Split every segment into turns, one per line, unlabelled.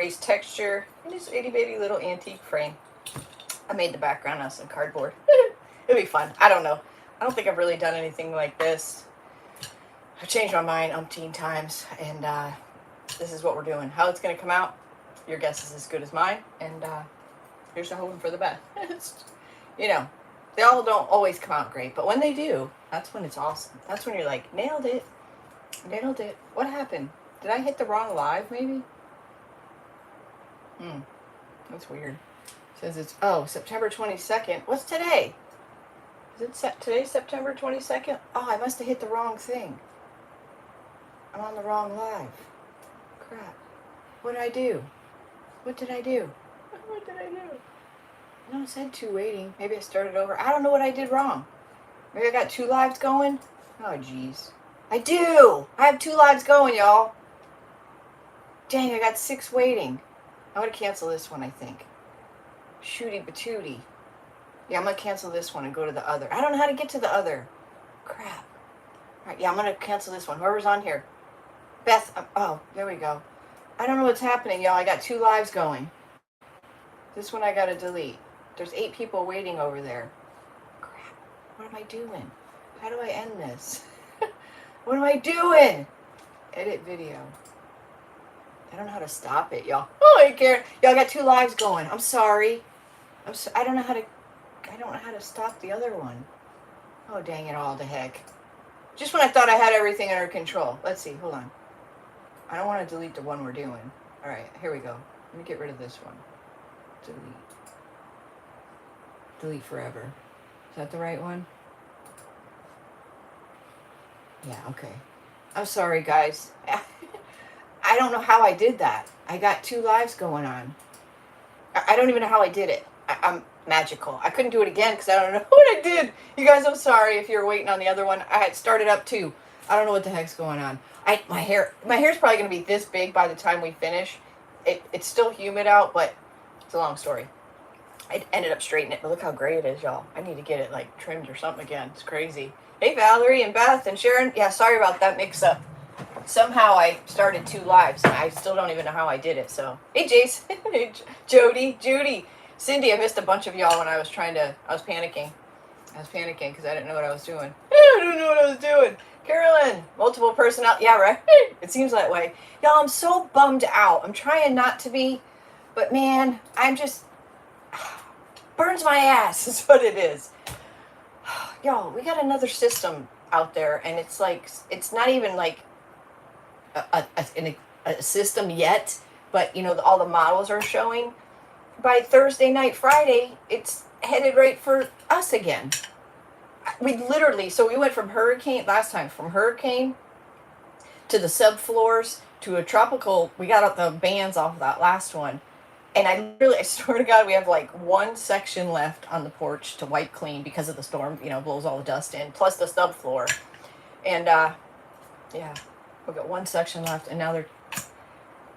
erase texture in this itty bitty little antique frame. I made the background out of some cardboard. It'll be fun. I don't know. I don't think I've really done anything like this. I've changed my mind umpteen times, and this is what we're doing. How it's going to come out, your guess is as good as mine, and here's to hoping for the best. You know, they all don't always come out great, but when they do, that's when it's awesome. That's when you're like, nailed it. Nailed it. What happened? Did I hit the wrong live, maybe? That's weird. It says it's, oh, September 22nd. What's today? Is it today's September 22nd? Oh, I must have hit the wrong thing. I'm on the wrong live. Crap. What did I do? What did I do? What did I do? No, it said 2 waiting. Maybe I started over. I don't know what I did wrong. Maybe I got 2 lives going? Oh, jeez. I do! I have 2 lives going, y'all. Dang, I got 6 waiting. I'm going to cancel this one, I think. Shooty patooty. Yeah, I'm going to cancel this one and go to the other. I don't know how to get to the other. Crap. All right, yeah, I'm going to cancel this one. Whoever's on here. Beth, oh, there we go. I don't know what's happening, y'all. I got 2 lives going. This one I got to delete. There's 8 people waiting over there. Crap. What am I doing? How do I end this? What am I doing? Edit video. I don't know how to stop it, y'all. Oh, I care. Y'all got 2 lives going. I'm sorry. I don't know how to stop the other one. Oh, dang it all to heck. Just when I thought I had everything under control. Let's see. Hold on. I don't want to delete the one we're doing. All right, here we go. Let me get rid of this one. Delete. Delete forever. Is that the right one? Yeah, okay. I'm sorry, guys. I don't know how I did that. I got 2 lives going on. I don't even know how I did it. I'm magical. I couldn't do it again because I don't know what I did. You guys, I'm sorry if you're waiting on the other one. I had started up too. I don't know what the heck's going on. My hair's probably going to be this big by the time we finish. It's still humid out, but it's a long story. I ended up straightening it, but look how gray it is, y'all. I need to get it like trimmed or something again. It's crazy. Hey, Valerie and Beth and Sharon. Yeah, sorry about that mix-up. Somehow I started 2 lives, and I still don't even know how I did it. So, hey, Jace. Hey, Jody. Judy. Cindy, I missed a bunch of y'all when I was panicking. I was panicking because I didn't know what I was doing. I don't know what I was doing. Carolyn, multiple personality. Yeah, right? It seems that way. Y'all, I'm so bummed out. I'm trying not to be, but man, I'm just, burns my ass is what it is. Y'all, we got another system out there, and it's like, it's not even like a system yet, but you know, all the models are showing. By Thursday night, Friday, it's headed right for us again. We literally, so we went from hurricane to the subfloors to a tropical. We got out the bands off of that last one. And I swear to God, we have like 1 section left on the porch to wipe clean because of the storm, you know, blows all the dust in, plus the subfloor. And, yeah, we've got 1 section left, and now they're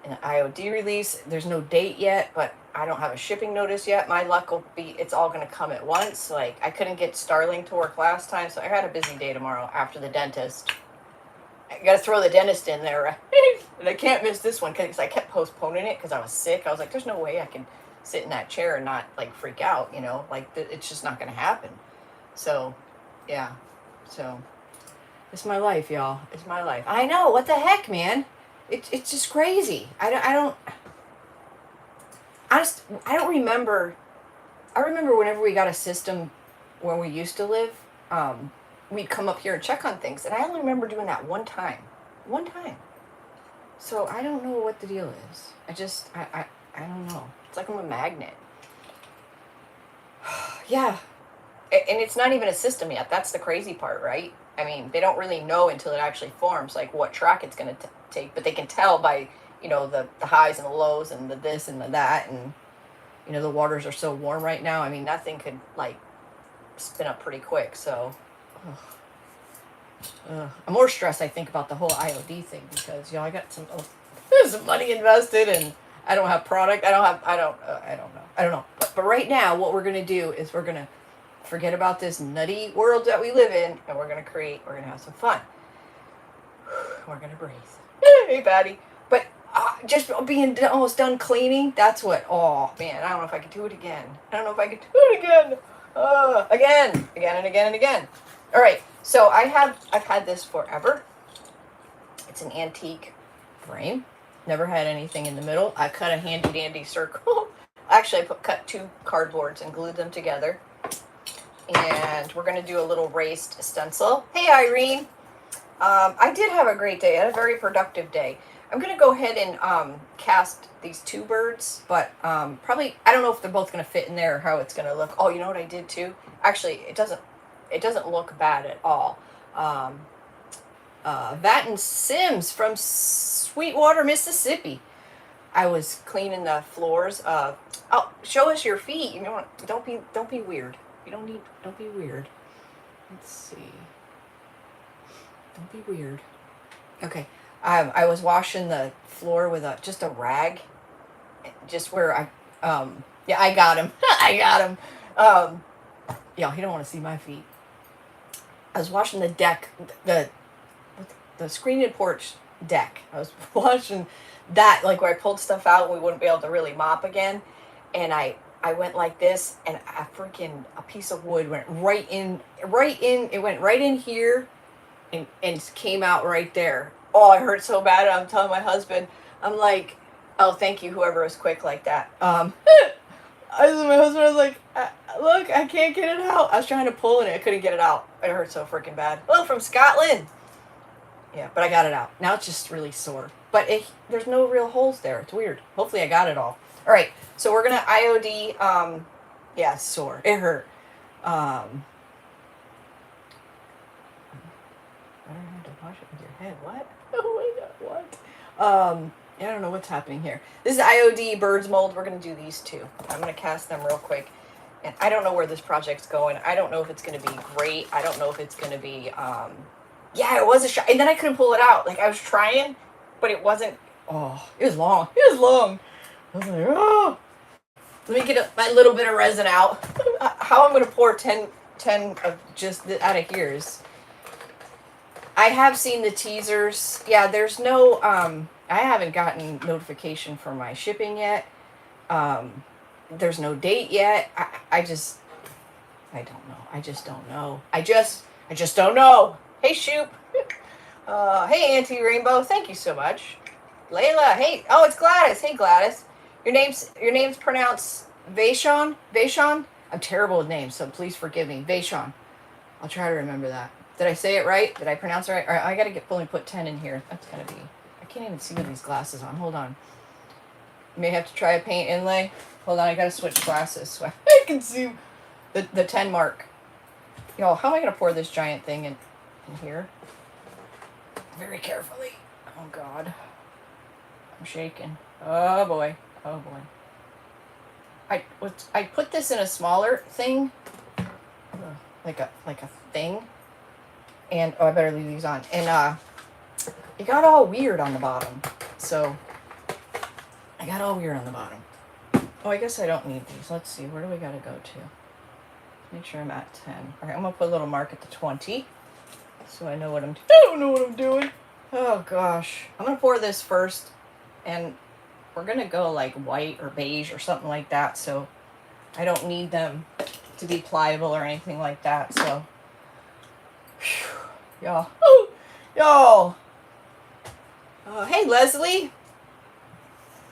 in an IOD release. There's no date yet, but I don't have a shipping notice yet. My luck will be, it's all going to come at once. Like, I couldn't get Starling to work last time, so I had a busy day tomorrow after the dentist. I got to throw the dentist in there, right? And I can't miss this one because I kept postponing it because I was sick. I was like, there's no way I can sit in that chair and not, like, freak out, you know? Like, it's just not going to happen. So, yeah. So, it's my life, y'all. It's my life. I know. What the heck, man? It's just crazy. I don't remember. I remember whenever we got a system where we used to live, we'd come up here and check on things. And I only remember doing that one time. One time. So I don't know what the deal is. I don't know. It's like I'm a magnet. Yeah. And it's not even a system yet. That's the crazy part, right? I mean, they don't really know until it actually forms, like, what track it's going to take. But they can tell by, you know, the highs and the lows and the this and the that. And, you know, the waters are so warm right now. I mean, that thing could, like, spin up pretty quick. So, I'm more stressed, I think, about the whole IOD thing. Because, you know, I got some money invested and I don't have product. I don't know. But right now, what we're going to do is we're going to forget about this nutty world that we live in, and we're going to have some fun. We're going to breathe. Hey, Patty. But just being almost done cleaning. That's what, oh man, I don't know if I could do it again. I don't know if I could do it again. Again and again and again. All right, so I've had this forever. It's an antique frame. Never had anything in the middle. I cut a handy dandy circle. Actually, I cut 2 cardboards and glued them together. And we're going to do a little raised stencil. Hey, Irene. I did have a great day. I had a very productive day. I'm going to go ahead and cast these 2 birds, but probably, I don't know if they're both going to fit in there or how it's going to look. Oh, you know what I did too? Actually, it doesn't look bad at all. Vatten Sims from Sweetwater, Mississippi. I was cleaning the floors. Oh, show us your feet. You know, don't be weird. You don't be weird. Let's see. Don't be weird. Okay. I was washing the floor with just a rag, just where yeah, I got him. I got him. Yeah, he don't want to see my feet. I was washing the deck, the screened-in porch deck. I was washing that, like where I pulled stuff out and we wouldn't be able to really mop again. And I went like this, and a piece of wood went right in, it went right in here and came out right there. Oh, it hurt so bad. I'm telling my husband, I'm like, oh, thank you, whoever was quick like that. My husband was like, look, I can't get it out. I was trying to pull it, I couldn't get it out. It hurt so freaking bad. Well, from Scotland. Yeah, but I got it out. Now it's just really sore. But there's no real holes there. It's weird. Hopefully I got it all. All right, so we're going to IOD, yeah, it's sore. It hurt. I don't have to wash it with your head. What? Oh my God, what? I don't know what's happening here. This is IOD birds mold. We're going to do these 2. I'm going to cast them real quick. And I don't know where this project's going. I don't know if it's going to be great. I don't know if it's going to be, yeah, it was a shot. And then I couldn't pull it out. Like, I was trying, but it wasn't, oh, it was long. It was long. I was like, oh. Let me get my little bit of resin out. How I'm going to pour 10 of just out of here is, I have seen the teasers. Yeah, there's no, I haven't gotten notification for my shipping yet. There's no date yet. I don't know. I just don't know. I just don't know. Hey, Shoop. Hey, Auntie Rainbow. Thank you so much. Layla. Hey. Oh, it's Gladys. Hey, Gladys. Your name's pronounced Vaishon. Vaishon. I'm terrible with names, so please forgive me. Vaishon. I'll try to remember that. Did I say it right? Did I pronounce it right? All right, I got to only put 10 in here. That's going to be... I can't even see with these glasses on. Hold on. May have to try a paint inlay. Hold on, I got to switch glasses so I can see the 10 mark. Y'all, how am I going to pour this giant thing in here? Very carefully. Oh, God. I'm shaking. Oh, boy. Oh, boy. I put this in a smaller thing. Like a thing. And, oh, I better leave these on. And, it got all weird on the bottom. So, I got all weird on the bottom. Oh, I guess I don't need these. Let's see. Where do we got to go to? Make sure I'm at 10. All right, I'm going to put a little mark at the 20. So I know what I don't know what I'm doing. Oh, gosh. I'm going to pour this first. And we're going to go like white or beige or something like that. So I don't need them to be pliable or anything like that. So, y'all. Oh, y'all. Hey, Leslie.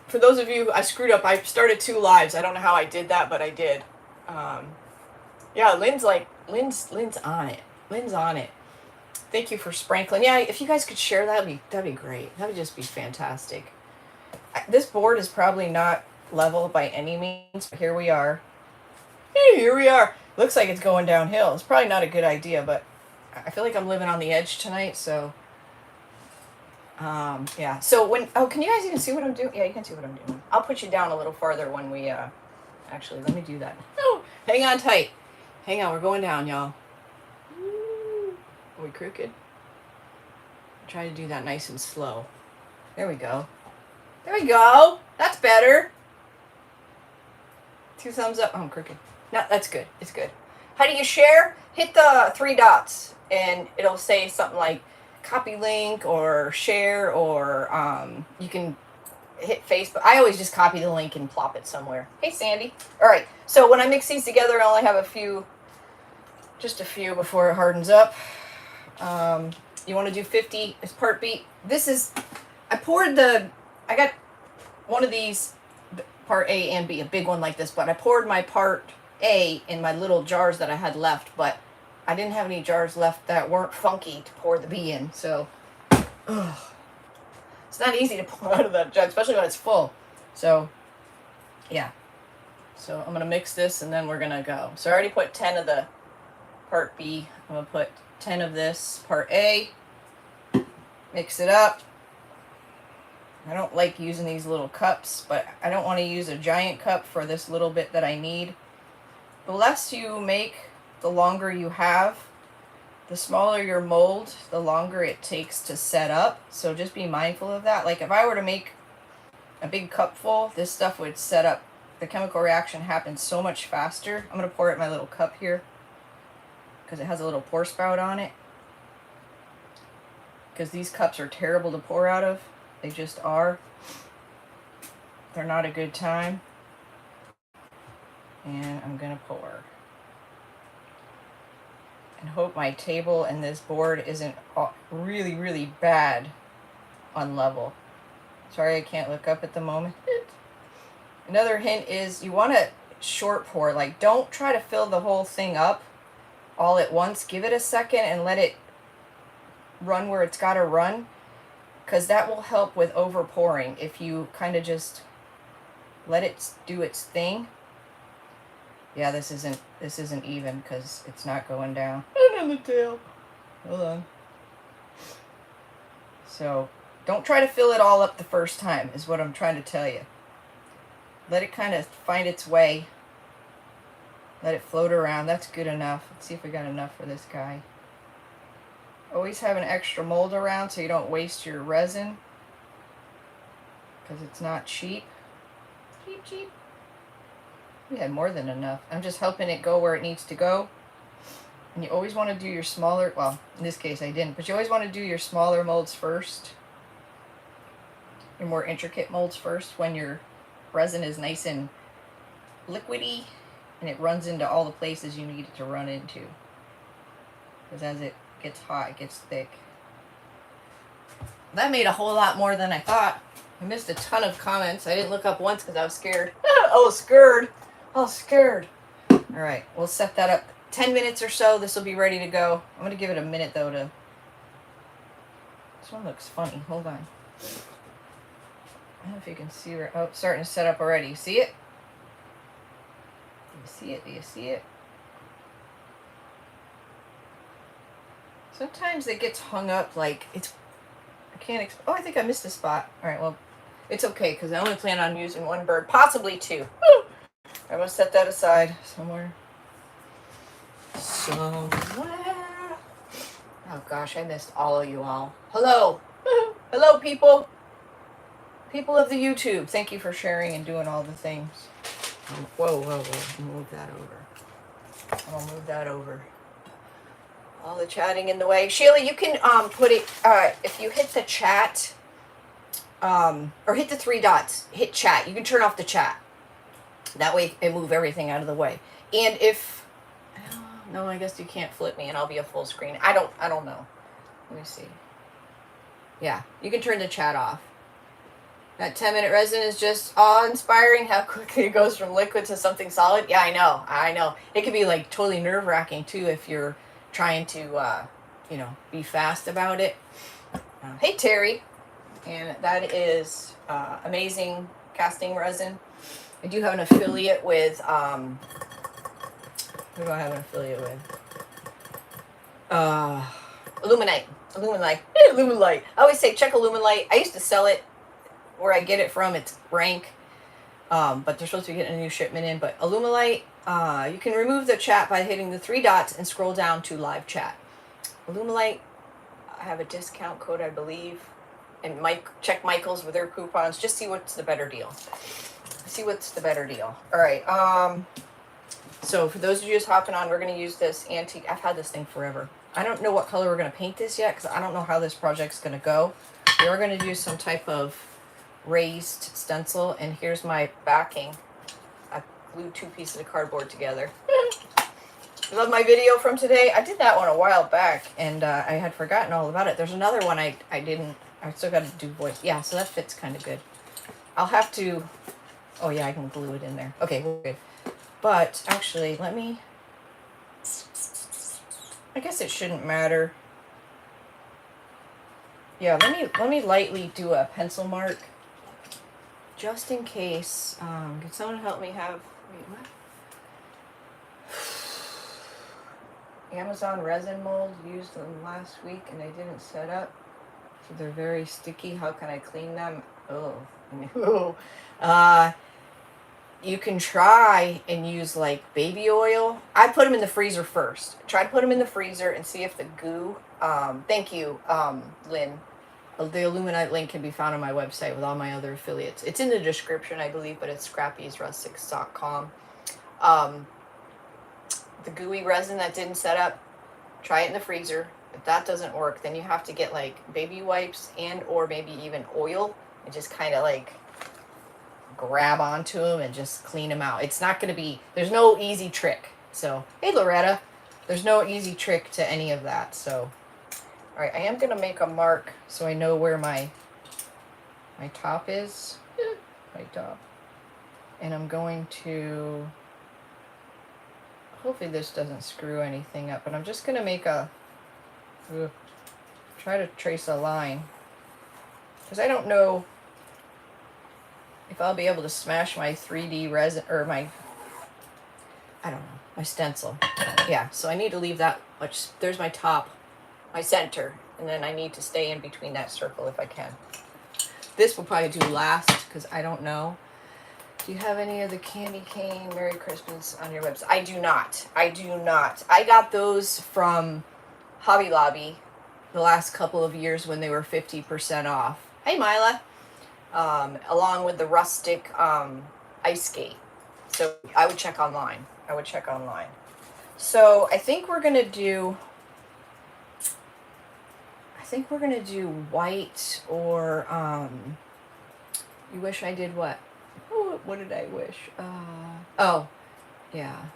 For those of you, I screwed up. I started 2 lives. I don't know how I did that, but I did. Yeah, Lynn's on it. Lynn's on it. Thank you for sprinkling. Yeah, if you guys could share, that'd be great. That would just be fantastic. This board is probably not level by any means, but here we are. Hey, here we are. Looks like it's going downhill. It's probably not a good idea, but I feel like I'm living on the edge tonight, so... yeah. So can you guys even see what I'm doing? Yeah, you can see what I'm doing. I'll put you down a little farther when we, actually, let me do that. Oh, hang on tight. Hang on, we're going down, y'all. Are we crooked? Try to do that nice and slow. There we go. There we go. That's better. 2 thumbs up. Oh, I'm crooked. No, that's good. It's good. How do you share? Hit the 3 dots and it'll say something like copy link or share, or you can hit Facebook. I always just copy the link and plop it somewhere. Hey, Sandy. All right. So when I mix these together, I only have just a few before it hardens up. You want to do 50 as part B. I got one of these, part A and B, a big one like this, but I poured my part A in my little jars that I had left, but I didn't have any jars left that weren't funky to pour the B in, so it's not easy to pour out of that jug, especially when it's full. So, yeah. So I'm going to mix this and then we're going to go. So I already put 10 of the part B. I'm going to put 10 of this part A. Mix it up. I don't like using these little cups, but I don't want to use a giant cup for this little bit that I need. The less you make, the longer you have. The smaller your mold, the longer it takes to set up. So just be mindful of that. Like if I were to make a big cup full, this stuff would set up. The chemical reaction happens so much faster. I'm going to pour it in my little cup here because it has a little pour spout on it. Because these cups are terrible to pour out of. They just are. They're not a good time. And I'm going to pour. And hope my table and this board isn't really, really bad on level. Sorry I can't look up at the moment. Another hint is you want to short pour. Like, don't try to fill the whole thing up all at once. Give it a second and let it run where it's got to run, because that will help with over pouring if you kind of just let it do its thing. Yeah, this isn't even because it's not going down. And on the tail. Hold on. So don't try to fill it all up the first time is what I'm trying to tell you. Let it kind of find its way. Let it float around. That's good enough. Let's see if we got enough for this guy. Always have an extra mold around so you don't waste your resin, because it's not cheap. Cheap. We had more than enough. I'm just helping it go where it needs to go. And you always want to do your smaller, well, in this case I didn't, but you always want to do your smaller molds first. Your more intricate molds first when your resin is nice and liquidy and it runs into all the places you need it to run into. Because as it gets hot, it gets thick. That made a whole lot more than I thought. I missed a ton of comments. I didn't look up once because I was scared. Scared. Alright, we'll set that up 10 minutes or so. This will be ready to go. I'm going to give it a minute though to... This one looks funny. Hold on. I don't know if you can see where... Oh, it's starting to set up already. You see it? Do you see it? Sometimes it gets hung up like it's... I can't... Oh, I think I missed a spot. Alright, well, it's okay because I only plan on using one bird. Possibly two. Woo! I'm going to set that aside somewhere. Oh gosh, I missed all of you all. Hello. Hello, people. People of the YouTube. Thank you for sharing and doing all the things. Whoa. Move that over. I'll move that over. All the chatting in the way. Sheila, you can put it, if you hit the chat, or hit the three dots, hit chat. You can turn off the chat. That way it move everything out of the way. And if, no, I guess you can't flip me and I'll be a full screen. I don't know. Let me see. Yeah, you can turn the chat off. That 10-minute resin is just awe-inspiring how quickly it goes from liquid to something solid. Yeah, I know. It can be like totally nerve-wracking too if you're trying to, be fast about it. Hey, Terry. And that is amazing casting resin. I do have an affiliate with, who do I have an affiliate with? Illuminite. I always say check Illuminite. I used to sell it where I get it from. It's rank, but they're supposed to be getting a new shipment in. But Illuminite, you can remove the chat by hitting the three dots and scroll down to live chat. Illuminite, I have a discount code, I believe. And check Michael's with their coupons. Just see what's the better deal. All right. So for those of you just hopping on, we're going to use this antique. I've had this thing forever. I don't know what color we're going to paint this yet because I don't know how this project's going to go. We are going to do some type of raised stencil, and here's my backing. I glued 2 pieces of cardboard together. Love my video from today. I did that one a while back, and I had forgotten all about it. There's another one I didn't. I still got to do voice. Yeah, so that fits kind of good. I'll have to. Oh yeah, I can glue it in there. Okay, we're good. But actually, let me. I guess it shouldn't matter. Yeah, let me lightly do a pencil mark, just in case. Can someone help me have? Wait, what? Amazon resin mold used them last week and they didn't set up, so they're very sticky. How can I clean them? Oh, you can try and use like baby oil. I put them in the freezer first. Try to put them in the freezer and see if the goo. Thank you, Lynn. The Illuminite link can be found on my website with all my other affiliates. It's in the description, I believe, but it's scrappysrustics.com. The gooey resin that didn't set up, try it in the freezer. If that doesn't work, then you have to get like baby wipes and or maybe even oil and just kind of like grab onto them and just clean them out. It's not going to be, there's no easy trick. So, hey Loretta, there's no easy trick to any of that. So, all right, I am going to make a mark so I know where my top is. My top. And I'm going to, hopefully this doesn't screw anything up, but I'm just going to make a, try to trace a line. Because I don't know if I'll be able to smash my 3D resin, or my, I don't know, my stencil. Yeah, so I need to leave that much, there's my top, my center, and then I need to stay in between that circle if I can. This will probably do last, because I don't know. Do you have any of the candy cane Merry Christmas on your website? I do not. I do not. I got those from Hobby Lobby the last couple of years when they were 50% off. Hey, Mila. Along with the rustic ice skate. So I would check online. So I think we're gonna do white or you wish I did what? Oh, what did I wish? Oh, yeah.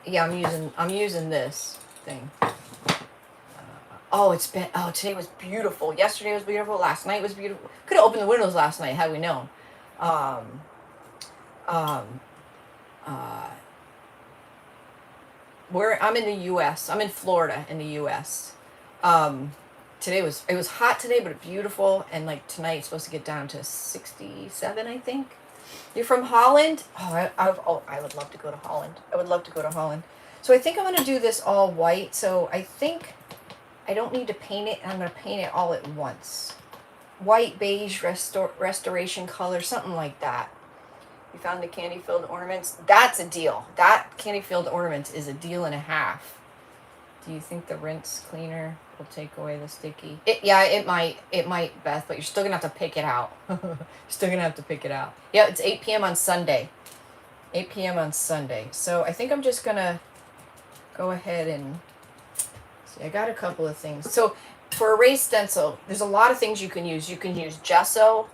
Yeah, I'm using this thing. Oh, today was beautiful. Yesterday was beautiful. Last night was beautiful. Could have opened the windows last night had we known. I'm in the U.S. I'm in Florida in the U.S. It was hot today, but beautiful. And like tonight, it's supposed to get down to 67, I think. You're from Holland? Oh, I would love to go to Holland. I would love to go to Holland. So I think I'm going to do this all white. So I think I don't need to paint it. I'm going to paint it all at once. White, beige, restoration color, something like that. You found the candy-filled ornaments? That's a deal. That candy-filled ornaments is a deal and a half. Do you think the rinse cleaner will take away the sticky? Yeah, it might, Beth, but you're still going to have to pick it out. Yeah, it's 8 p.m. on Sunday. 8 p.m. on Sunday. So I think I'm just going to go ahead and see. I got a couple of things. So for a raised stencil, there's a lot of things you can use. You can use gesso.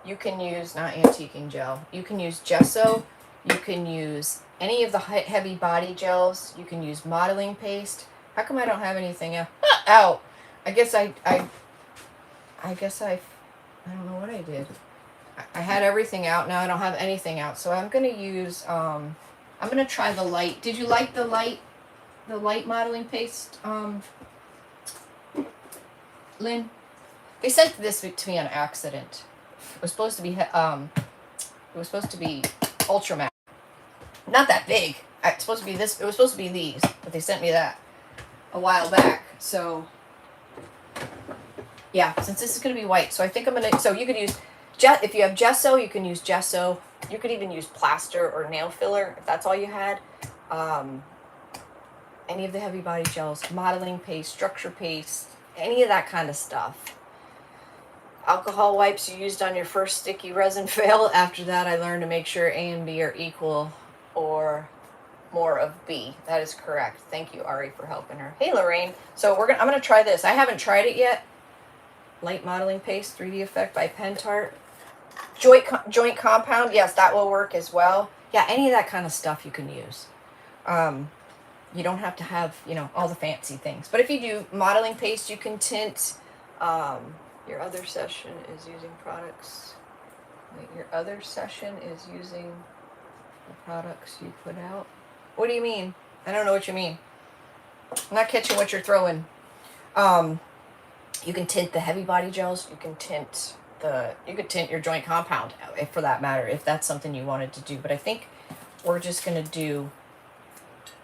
You can use, not antiquing gel. You can use gesso. You can use any of the heavy body gels. You can use modeling paste. How come I don't have anything else? Ow! I don't know what I did. I had everything out. Now I don't have anything out. So I'm going to use, I'm going to try the light. Did you like the light modeling paste, Lynn? They sent this to me on accident. It was supposed to be ultra matte. Not that big. It's supposed to be this. It was supposed to be these, but they sent me that a while back. So yeah, since this is going to be white, so I think I'm going to, so you could use, if you have gesso, you can use gesso. You could even use plaster or nail filler if that's all you had. Any of the heavy body gels, modeling paste, structure paste, any of that kind of stuff. Alcohol wipes you used on your first sticky resin fail. After that, I learned to make sure A and B are equal or more of B. That is correct. Thank you, Ari, for helping her. Hey, Lorraine. So I'm gonna try this. I haven't tried it yet. Light modeling paste, 3D effect by Pentart. Joint compound, yes, that will work as well. Yeah, any of that kind of stuff you can use. You don't have to have, you know, all the fancy things. But if you do modeling paste, you can tint. Your other session is using products. Wait, your other session is using the products you put out. What do you mean? I don't know what you mean. I'm not catching what you're throwing. You can tint the heavy body gels. You can tint your joint compound, if for that matter, if that's something you wanted to do. But I think we're just gonna do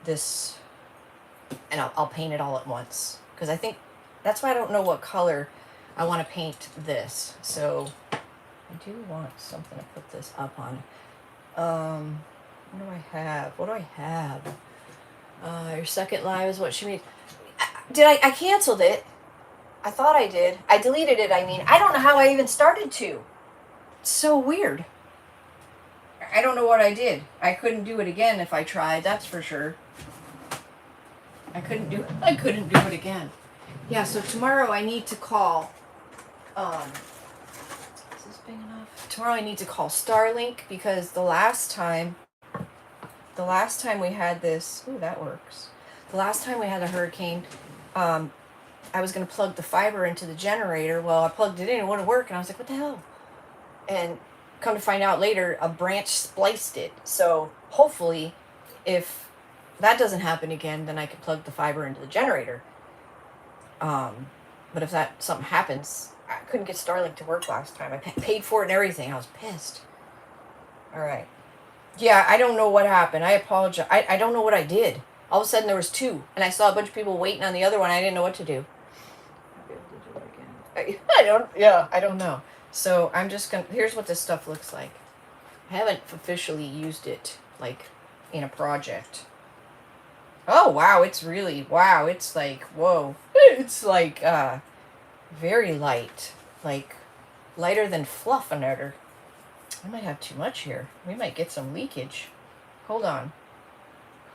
this, and I'll paint it all at once, because I think that's why I don't know what color I want to paint this. So I do want something to put this up on. What do I have? What do I have? Your second live is what she made. I canceled it. I thought I did. I deleted it, I mean. I don't know how I even started to. It's so weird. I don't know what I did. I couldn't do it again if I tried, that's for sure. I couldn't do it again. Yeah, so tomorrow I need to call, is this big enough? Tomorrow I need to call Starlink, because the last time we had this, ooh, that works. The last time we had a hurricane, I was going to plug the fiber into the generator. Well, I plugged it in, it wouldn't work, and I was like, what the hell? And come to find out later, a branch spliced it. So hopefully, if that doesn't happen again, then I can plug the fiber into the generator. But if something happens, I couldn't get Starlink to work last time. I paid for it and everything. I was pissed. All right. Yeah, I don't know what happened. I apologize. I don't know what I did. All of a sudden there was two, and I saw a bunch of people waiting on the other one. I didn't know what to do. I'll be able to do it again. I don't know. So I'm just gonna, here's what this stuff looks like. I haven't officially used it, like, in a project. Oh, wow, it's like, whoa. It's like, very light. Like, lighter than Fluffinator. I might have too much here. We might get some leakage. Hold on.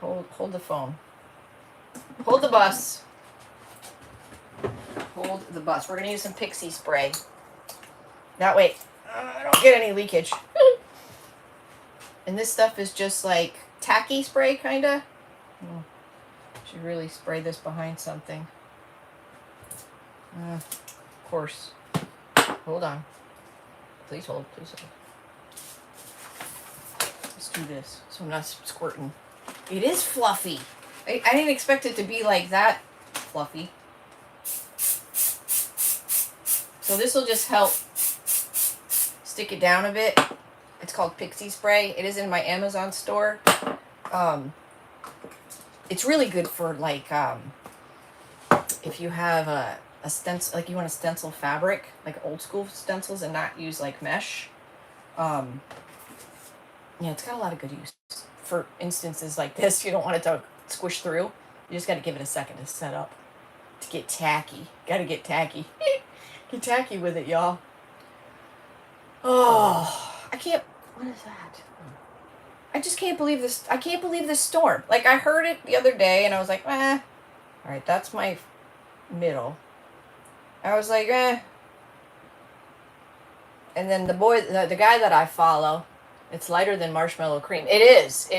Hold the phone. Hold the bus. Hold the bus. We're going to use some pixie spray. That way, I don't get any leakage. And this stuff is just like tacky spray, kind of. Should really spray this behind something. Of course. Hold on. Please hold. Please hold. Let's do this so I'm not squirting. It is fluffy. I didn't expect it to be like that fluffy. So this will just help stick it down a bit. It's called Pixie Spray. It is in my Amazon store. It's really good for, like, if you have a stencil, like you want to stencil fabric, like old school stencils, and not use like mesh. Yeah, it's got a lot of good use. For instances like this, you don't want it to squish through. You just got to give it a second to set up. To get tacky. Got to get tacky. Get tacky with it, y'all. Oh, I can't. What is that? I just can't believe this. I can't believe this storm. Like, I heard it the other day, and I was like, eh. All right, that's my middle. I was like, eh. And then the guy that I follow, it's lighter than marshmallow cream. It is.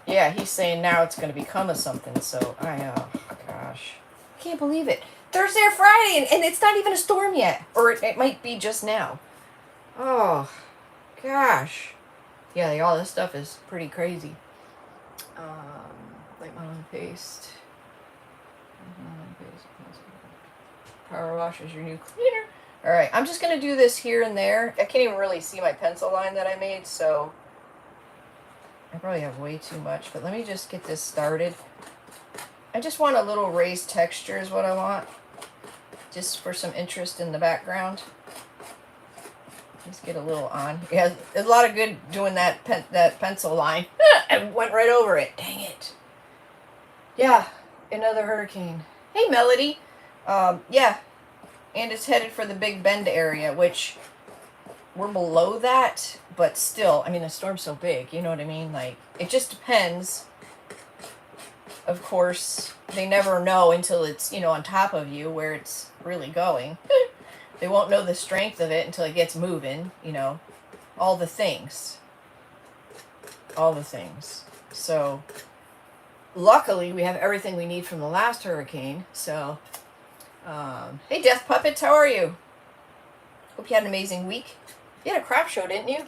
Yeah, he's saying now it's going to become a something. So, oh, gosh. I can't believe it. Thursday or Friday, and it's not even a storm yet. Or it might be just now. Oh, gosh. Yeah, all this stuff is pretty crazy. Like modeling paste. Power wash is your new cleaner. Alright, I'm just going to do this here and there. I can't even really see my pencil line that I made, so I probably have way too much. But let me just get this started. I just want a little raised texture is what I want. Just for some interest in the background. Just get a little on. Yeah, there's a lot of good doing that pencil line. I went right over it. Dang it. Yeah, another hurricane. Hey, Melody. Yeah. And it's headed for the Big Bend area, which we're below that, but still, I mean, the storm's so big, you know what I mean? Like, it just depends. Of course, they never know until it's, you know, on top of you where it's really going. They won't know the strength of it until it gets moving, you know. All the things. All the things. So, luckily, we have everything we need from the last hurricane. So, hey, Death Puppets, how are you? Hope you had an amazing week. You had a crap show, didn't you?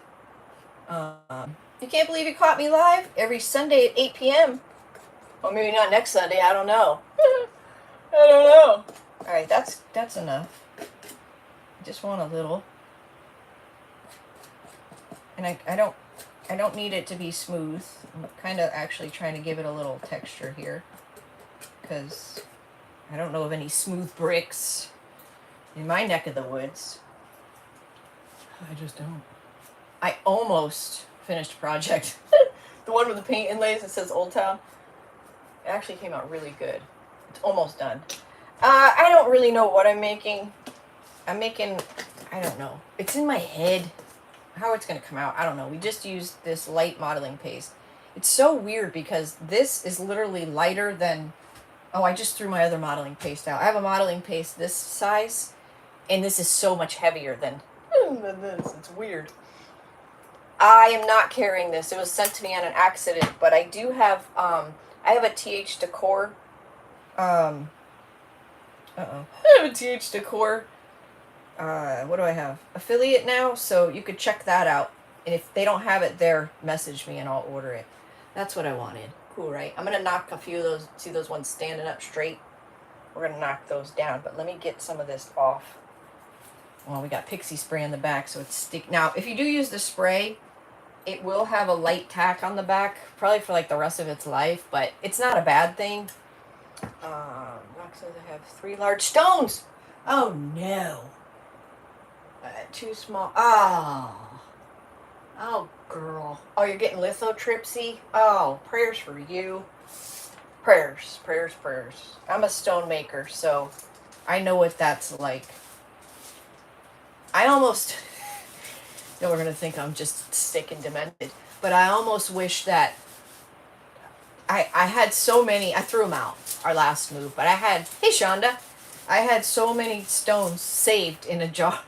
You can't believe you caught me live every Sunday at 8 p.m. Or maybe not next Sunday, I don't know. I don't know. Alright, that's enough. I just want a little. And I don't need it to be smooth. I'm kind of actually trying to give it a little texture here. Because I don't know of any smooth bricks in my neck of the woods. I just don't. I almost finished a project. The one with the paint inlays that says Old Town. It actually came out really good. It's almost done. I don't really know what I'm making. I'm making, I don't know. It's in my head. How it's going to come out, I don't know. We just used this light modeling paste. It's so weird because this is literally lighter than... Oh, I just threw my other modeling paste out. I have a modeling paste this size, and this is so much heavier than this. It's weird. I am not carrying this. It was sent to me on an accident, but I do have, I have a TH Decor, I have a TH Decor, what do I have? Affiliate now, so you could check that out. And if they don't have it there, message me and I'll order it. That's what I wanted. Cool, right? I'm going to knock a few of those, see those ones standing up straight? We're going to knock those down, but let me get some of this off. Well, we got pixie spray on the back, so it's stick. Now, if you do use the spray, it will have a light tack on the back, probably for like the rest of its life, but it's not a bad thing. Rock says I have 3 large stones. Oh no. Too small. Oh. Oh, girl. Oh, you're getting lithotripsy? Oh, prayers for you. Prayers, prayers, prayers. I'm a stone maker, so I know what that's like. I almost... No, we're going to think I'm just sick and demented. But I almost wish that... I had so many... I threw them out, our last move. But I had... Hey, Shonda. I had so many stones saved in a jar.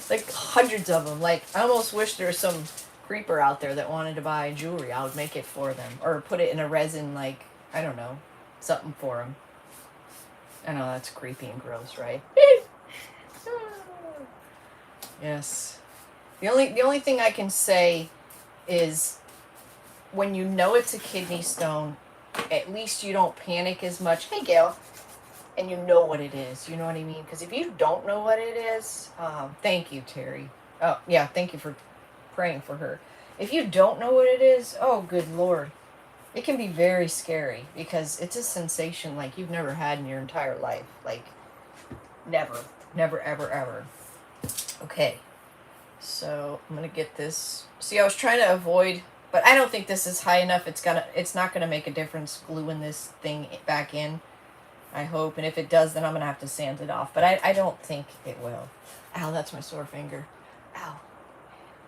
Like, hundreds of them. Like, I almost wish there was some creeper out there that wanted to buy jewelry. I would make it for them. Or put it in a resin, like, I don't know. Something for them. I know, that's creepy and gross, right? Yes. The only thing I can say is when you know it's a kidney stone, at least you don't panic as much. Hey, Gail. And you know what it is. You know what I mean? Because if you don't know what it is, thank you, Terry. Oh, yeah, thank you for praying for her. If you don't know what it is, oh, good Lord. It can be very scary because it's a sensation like you've never had in your entire life. Like, never. Never, ever, ever. Okay. So, I'm going to get this. See, I was trying to avoid, but I don't think this is high enough. It's not going to make a difference gluing this thing back in. I hope, and if it does, then I'm going to have to sand it off. But I don't think it will. Ow, that's my sore finger. Ow.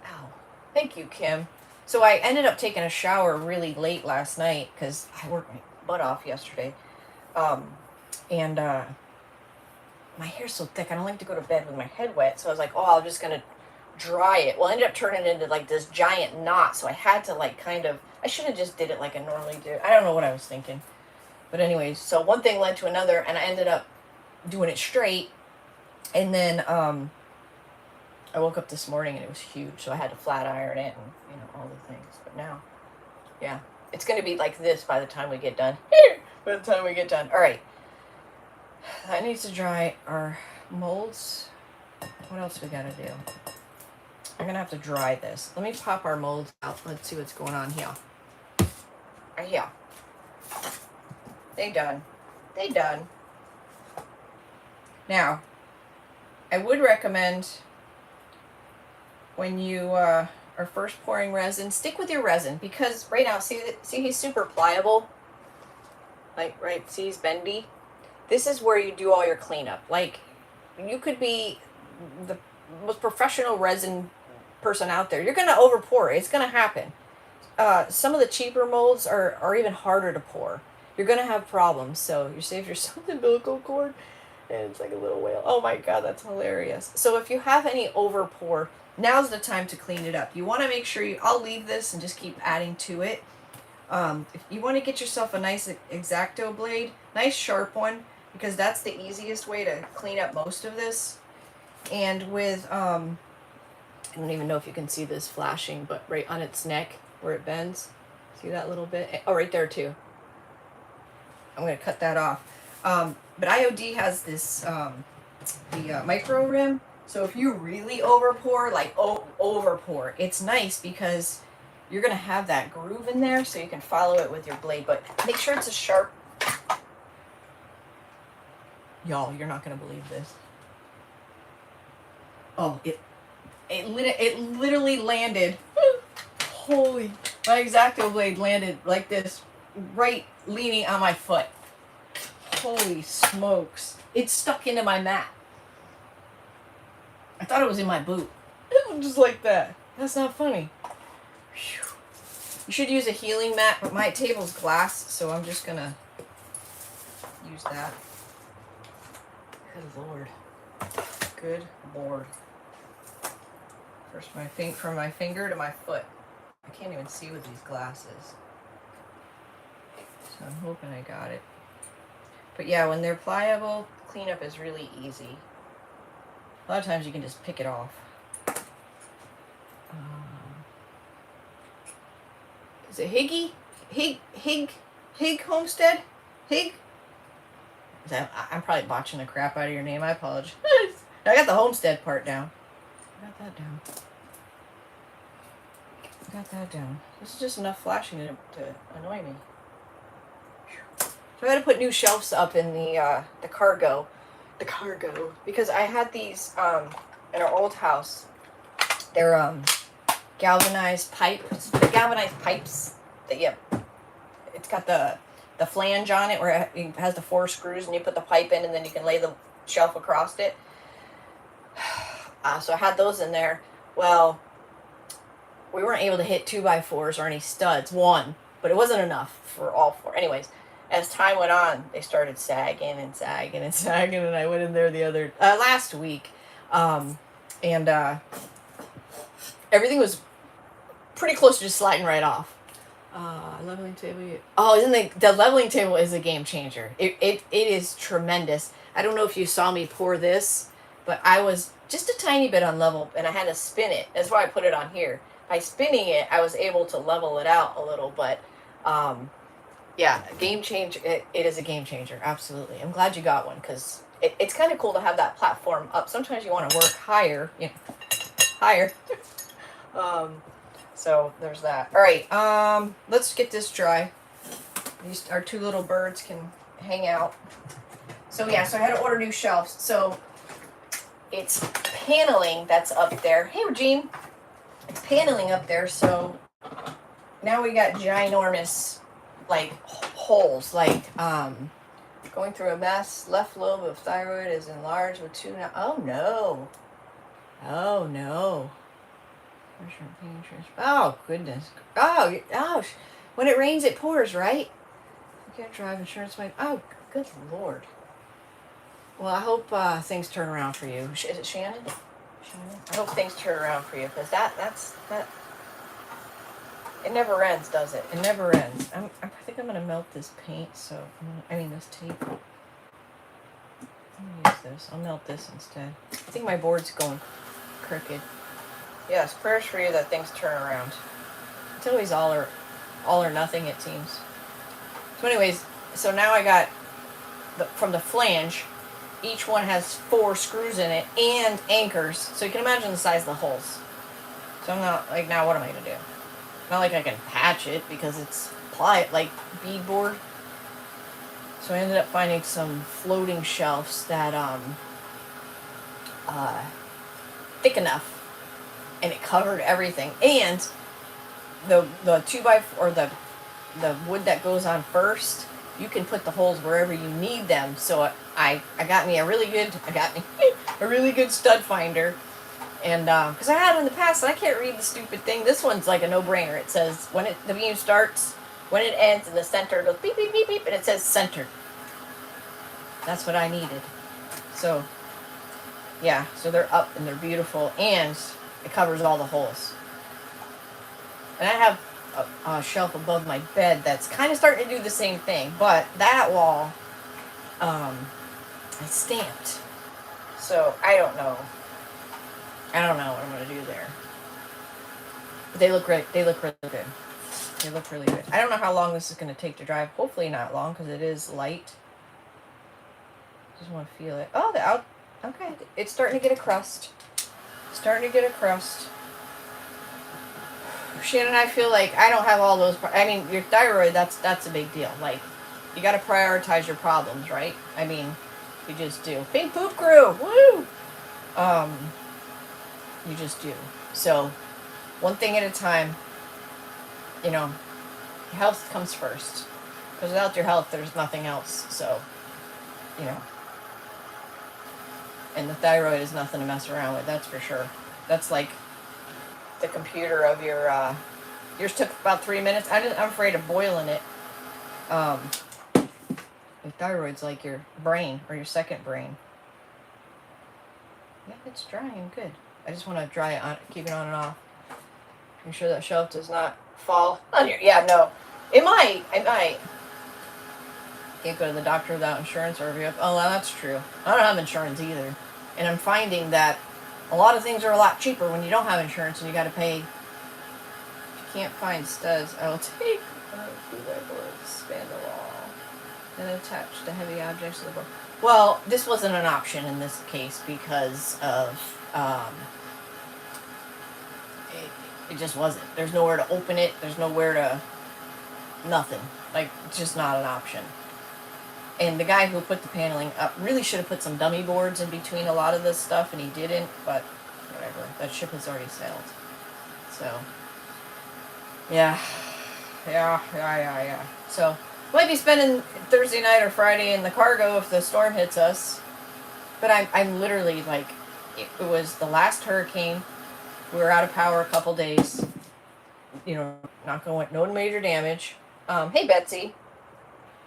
Ow. Thank you, Kim. So I ended up taking a shower really late last night because I worked my butt off yesterday. And my hair's so thick, I don't like to go to bed with my head wet. So I was like, oh, I'm just going to dry it. Well, I ended up turning it into like this giant knot. So I had to like kind of, I should have just did it like I normally do. I don't know what I was thinking. But anyways, so one thing led to another, and I ended up doing it straight. And then I woke up this morning, and it was huge, so I had to flat iron it and, you know, all the things. But now, yeah, it's going to be like this by the time we get done. By the time we get done. All right. That needs to dry. Our molds. What else we got to do? I'm going to have to dry this. Let me pop our molds out. Let's see what's going on here. Right here. They done. They done. Now, I would recommend when you are first pouring resin, stick with your resin because right now, see he's super pliable. Like, right, see he's bendy. This is where you do all your cleanup. Like, you could be the most professional resin person out there. You're going to over pour it. It's going to happen. Some of the cheaper molds are even harder to pour. You're going to have problems, so you save yourself the umbilical cord. And it's like a little whale. Oh my god, that's hilarious. So if you have any over pour, now's the time to clean it up. You want to make sure I'll leave this and just keep adding to it. If you want to get yourself a nice X-Acto blade, nice sharp one, because that's the easiest way to clean up most of this. And with, I don't even know if you can see this flashing, but right on its neck where it bends, see that little bit? Oh, right there too. I'm going to cut that off. But IOD has this, the micro rim. So if you really over pour, like over pour, it's nice because you're going to have that groove in there so you can follow it with your blade. But make sure it's a sharp. Y'all, you're not going to believe this. Oh, it literally landed. Holy, my X-Acto blade landed like this, right leaning on my foot. Holy smokes. It's stuck into my mat. I thought it was in my boot. Just like that. That's not funny. Whew. You should use a healing mat, but my table's glass, so I'm just gonna use that. Good lord. Good lord. First from my finger to my foot. I can't even see with these glasses. So I'm hoping I got it. But yeah, when they're pliable, cleanup is really easy. A lot of times you can just pick it off. Is it Higgy? Hig Homestead? Hig? I'm probably botching the crap out of your name. I apologize. I got the Homestead part down. I got that down. This is just enough flashing to annoy me. So I had to put new shelves up in the cargo. The cargo. Because I had these in our old house. They're galvanized pipes. The galvanized pipes that it's got the flange on it where it has the 4 screws and you put the pipe in and then you can lay the shelf across it. So I had those in there. Well, we weren't able to hit 2x4s or any studs. One, but it wasn't enough for all 4. Anyways, as time went on, they started sagging and sagging and sagging, and I went in there the last week, and everything was pretty close to just sliding right off. Leveling table. Oh, isn't the leveling table is a game changer. It is tremendous. I don't know if you saw me pour this, but I was just a tiny bit on level, and I had to spin it. That's why I put it on here. By spinning it, I was able to level it out a little, but yeah, game changer. It is a game changer, absolutely. I'm glad you got one because it's kind of cool to have that platform up. Sometimes you want to work higher, higher. So there's that. All right, let's get this dry. Our 2 little birds can hang out. So yeah, so I had to order new shelves. So it's paneling that's up there. Hey, Regine. It's paneling up there, so now we got ginormous, like, holes, like, going through a mess. Left lobe of thyroid is enlarged with 2, oh no. Oh no. Oh goodness. Oh, when it rains it pours, right? You can't drive, insurance might, oh good lord. Well, I hope things turn around for you. Is it Shannon? I hope things turn around for you, because that's it never ends, does it? It never ends. I think I'm gonna melt this paint, so this tape. I'm gonna use this. I'll melt this instead. I think my board's going crooked. Yes, prayers for you that things turn around. It's always all or nothing, it seems. So anyways, so now I got from the flange. Each one has 4 screws in it and anchors, so you can imagine the size of the holes. So I'm not, like, now what am I going to do? Not like I can patch it because it's like beadboard. So I ended up finding some floating shelves that thick enough, and it covered everything. And the 2x4 or the wood that goes on first, you can put the holes wherever you need them. So I got me a really good stud finder, and because I had in the past, and I can't read the stupid thing. This one's like a no-brainer. It says the beam starts, when it ends, in the center it goes beep beep beep beep, and it says centered. That's what I needed. So, yeah, so they're up and they're beautiful, and it covers all the holes. And I have a shelf above my bed that's kind of starting to do the same thing, but that wall, I stamped. So I don't know. I don't know what I'm gonna do there. But they look great. They look really good. They look really good. I don't know how long this is gonna take to drive. Hopefully not long, because it is light. Just want to feel it. Oh, the out. Okay, it's starting to get a crust. Starting to get a crust. Shannon, I feel like I don't have all those. I mean, your thyroid, that's a big deal. Like, you got to prioritize your problems, right? I mean, you just do. Pink poop crew, woo! You just do. So, one thing at a time. You know, health comes first. Because without your health, there's nothing else. So, you know. And the thyroid is nothing to mess around with, that's for sure. That's like the computer of your, yours took about 3 minutes. I'm afraid of boiling it. Your thyroid's like your brain, or your second brain. Yeah, it's drying good. I just want to dry it on, keep it on and off. Make sure that shelf does not fall on your, yeah, no. It might. Can't go to the doctor without insurance, or if you have, oh, well, that's true. I don't have insurance either. And I'm finding that a lot of things are a lot cheaper when you don't have insurance and you got to pay. If you can't find studs, I will take 2x4, span the wall, and attach the heavy objects to the board. Well, this wasn't an option in this case because of, it just wasn't. There's nowhere to open it. There's nowhere to, nothing. Like, it's just not an option. And the guy who put the paneling up really should have put some dummy boards in between a lot of this stuff, and he didn't, but whatever. That ship has already sailed. So, yeah. So, might be spending Thursday night or Friday in the cargo if the storm hits us. But I'm literally, like, it was the last hurricane. We were out of power a couple days. You know, not going, no major damage. Hey, Betsy.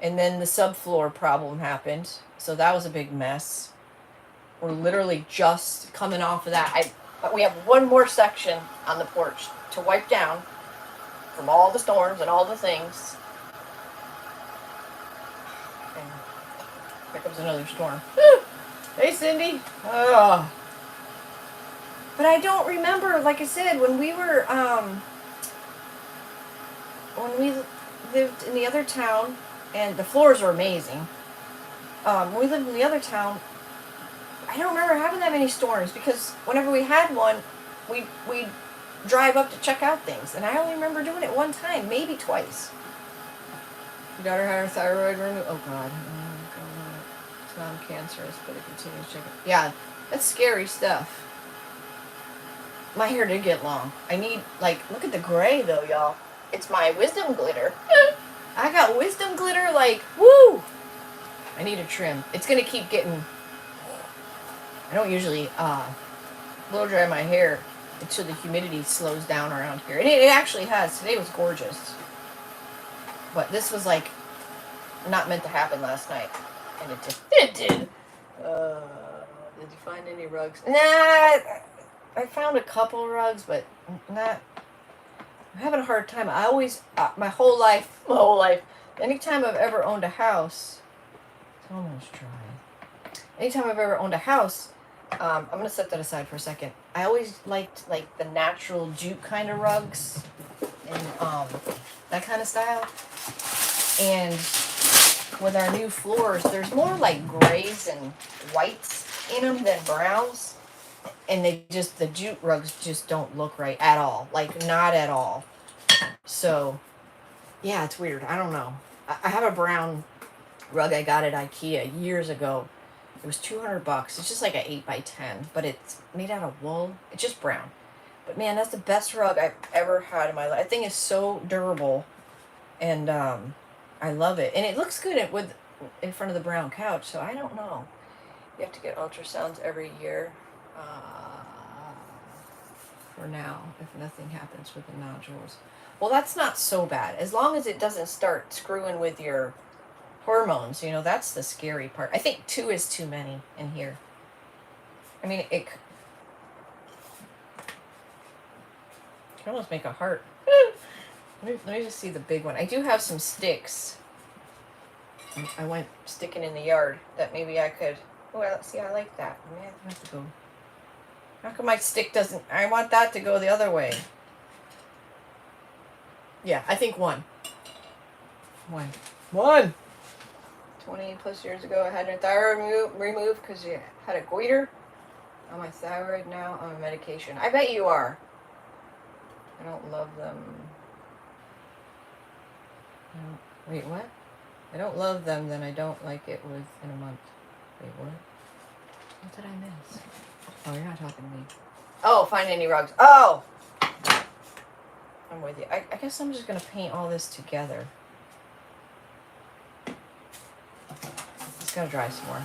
And then the subfloor problem happened, so that was a big mess. We're literally just coming off of that. But we have one more section on the porch to wipe down from all the storms and all the things. And here comes another storm. Hey, Cindy. Oh. But I don't remember, like I said, when we were, when we lived in the other town, and the floors were amazing. When we lived in the other town, I don't remember having that many storms, because whenever we had one, we'd drive up to check out things. And I only remember doing it one time, maybe twice. Your daughter had her thyroid removed. Oh, God. It's non-cancerous, but it continues checking. Yeah, that's scary stuff. My hair did get long. I need, like, look at the gray, though, y'all. It's my wisdom glitter. I got wisdom glitter, like, woo! I need a trim. It's gonna keep getting, I don't usually, blow dry my hair until the humidity slows down around here. And it actually has. Today was gorgeous. But this was, like, not meant to happen last night. And it did. It did. Did you find any rugs? Nah, I found a couple rugs, but not, I'm having a hard time. I always, my whole life, anytime I've ever owned a house, it's almost dry. Anytime I've ever owned a house, I'm going to set that aside for a second. I always liked, like, the natural jute kind of rugs and that kind of style. And with our new floors, there's more, like, grays and whites in them than browns. And they just, the jute rugs just don't look right at all. Like, not at all. So, yeah, it's weird. I don't know. I have a brown rug I got at IKEA years ago. It was $200. It's just like an 8x10, but it's made out of wool. It's just brown. But man, that's the best rug I've ever had in my life. I think it's so durable, and I love it. And it looks good in front of the brown couch. So I don't know. You have to get ultrasounds every year. For now, if nothing happens with the nodules. Well, that's not so bad. As long as it doesn't start screwing with your hormones, you know, that's the scary part. I think 2 is too many in here. I mean, it can almost make a heart. Let me just see the big one. I do have some sticks. I went sticking in the yard that maybe I could. Oh, see, I like that. Maybe I have to go. How come my stick doesn't? I want that to go the other way. Yeah, I think 1. 1. 20 plus years ago, I had my thyroid removed because you had a goiter on my thyroid. Now I'm on medication. I bet you are. I don't love them. Wait, what? I don't love them, then I don't like it within a month. Wait, what? What did I miss? Oh, you're not talking to me. Oh, find any rugs. Oh! I'm with you. I guess I'm just going to paint all this together. It's going to dry some more.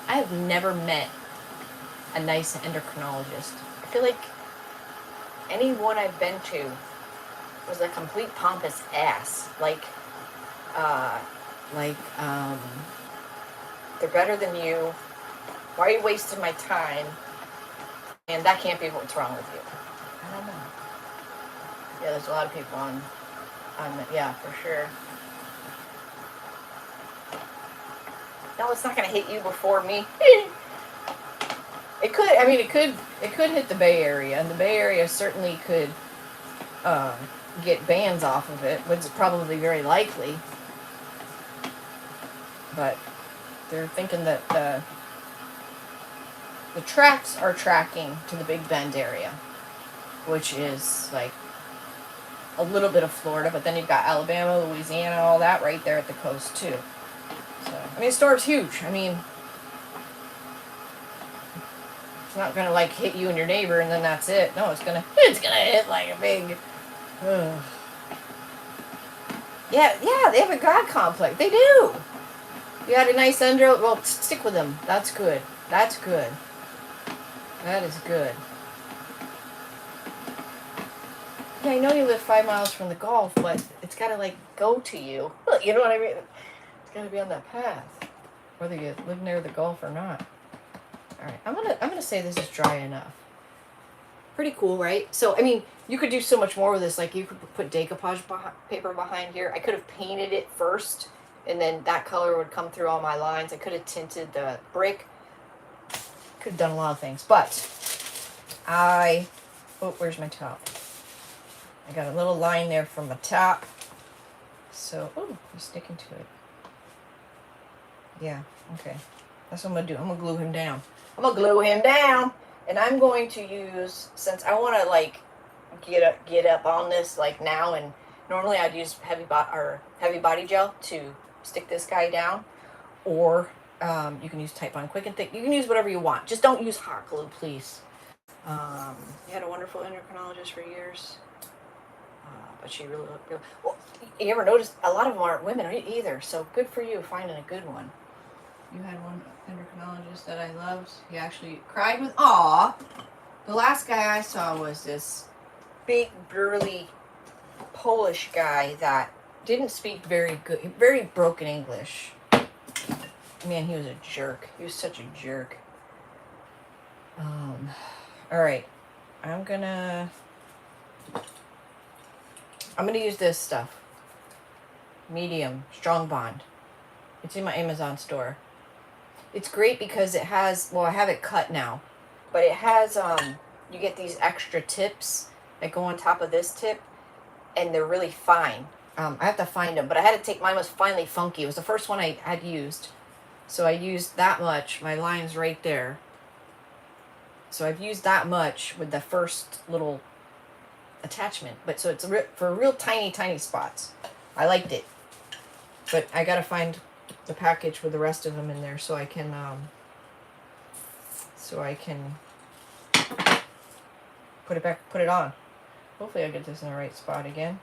I have never met a nice endocrinologist. I feel like anyone I've been to was a complete pompous ass. They're better than you. Why are you wasting my time? And that can't be what's wrong with you. I don't know. Yeah, there's a lot of people on yeah, for sure. No, it's not going to hit you before me. It could. I mean, it could hit the Bay Area, and the Bay Area certainly could get bans off of it, which is probably very likely. But they're thinking that the tracks are tracking to the Big Bend area, which is like a little bit of Florida, but then you've got Alabama, Louisiana, all that right there at the coast too. So, I mean, the storm's huge. I mean, it's not gonna like hit you and your neighbor and then that's it. No, it's gonna hit like a big. Yeah, they have a God complex. They do. You had a nice well, stick with them. That's good. That's good. That is good. Yeah, I know you live 5 miles from the Gulf, but it's got to, like, go to you. You know what I mean? It's got to be on that path, whether you live near the Gulf or not. All right, I'm gonna say this is dry enough. Pretty cool, right? So, I mean, you could do so much more with this. Like, you could put decoupage paper behind here. I could have painted it first, and then that color would come through all my lines. I could have tinted the brick. Could have done a lot of things, but oh, where's my top? I got a little line there from the top. So, oh, he's sticking to it. Yeah, okay. That's what I'm going to do. I'm going to glue him down. And I'm going to use, since I want to, like, get up on this, like, now, and normally I'd use heavy body gel to stick this guy down, or you can use Type On Quick and Thick. You can use whatever you want. Just don't use hot glue, please. You had a wonderful endocrinologist for years. But she really well, you ever notice a lot of them aren't women either, so good for you finding a good one. You had one endocrinologist that I loved. He actually cried with awe. The last guy I saw was this big, burly Polish guy that didn't speak very broken English. Man, he was a jerk. He was such a jerk. All right, I'm gonna use this stuff. Medium, Strong Bond. It's in my Amazon store. It's great because it has, well, I have it cut now, but it has, you get these extra tips that go on top of this tip, and they're really fine. I have to find them, but I had to take, mine was finally funky. It was the first one I had used. So I used that much. My line's right there. So I've used that much with the first little attachment, but so it's for real tiny spots. I liked it, but I gotta find the package with the rest of them in there so I can put it on. Hopefully I'll get this in the right spot again.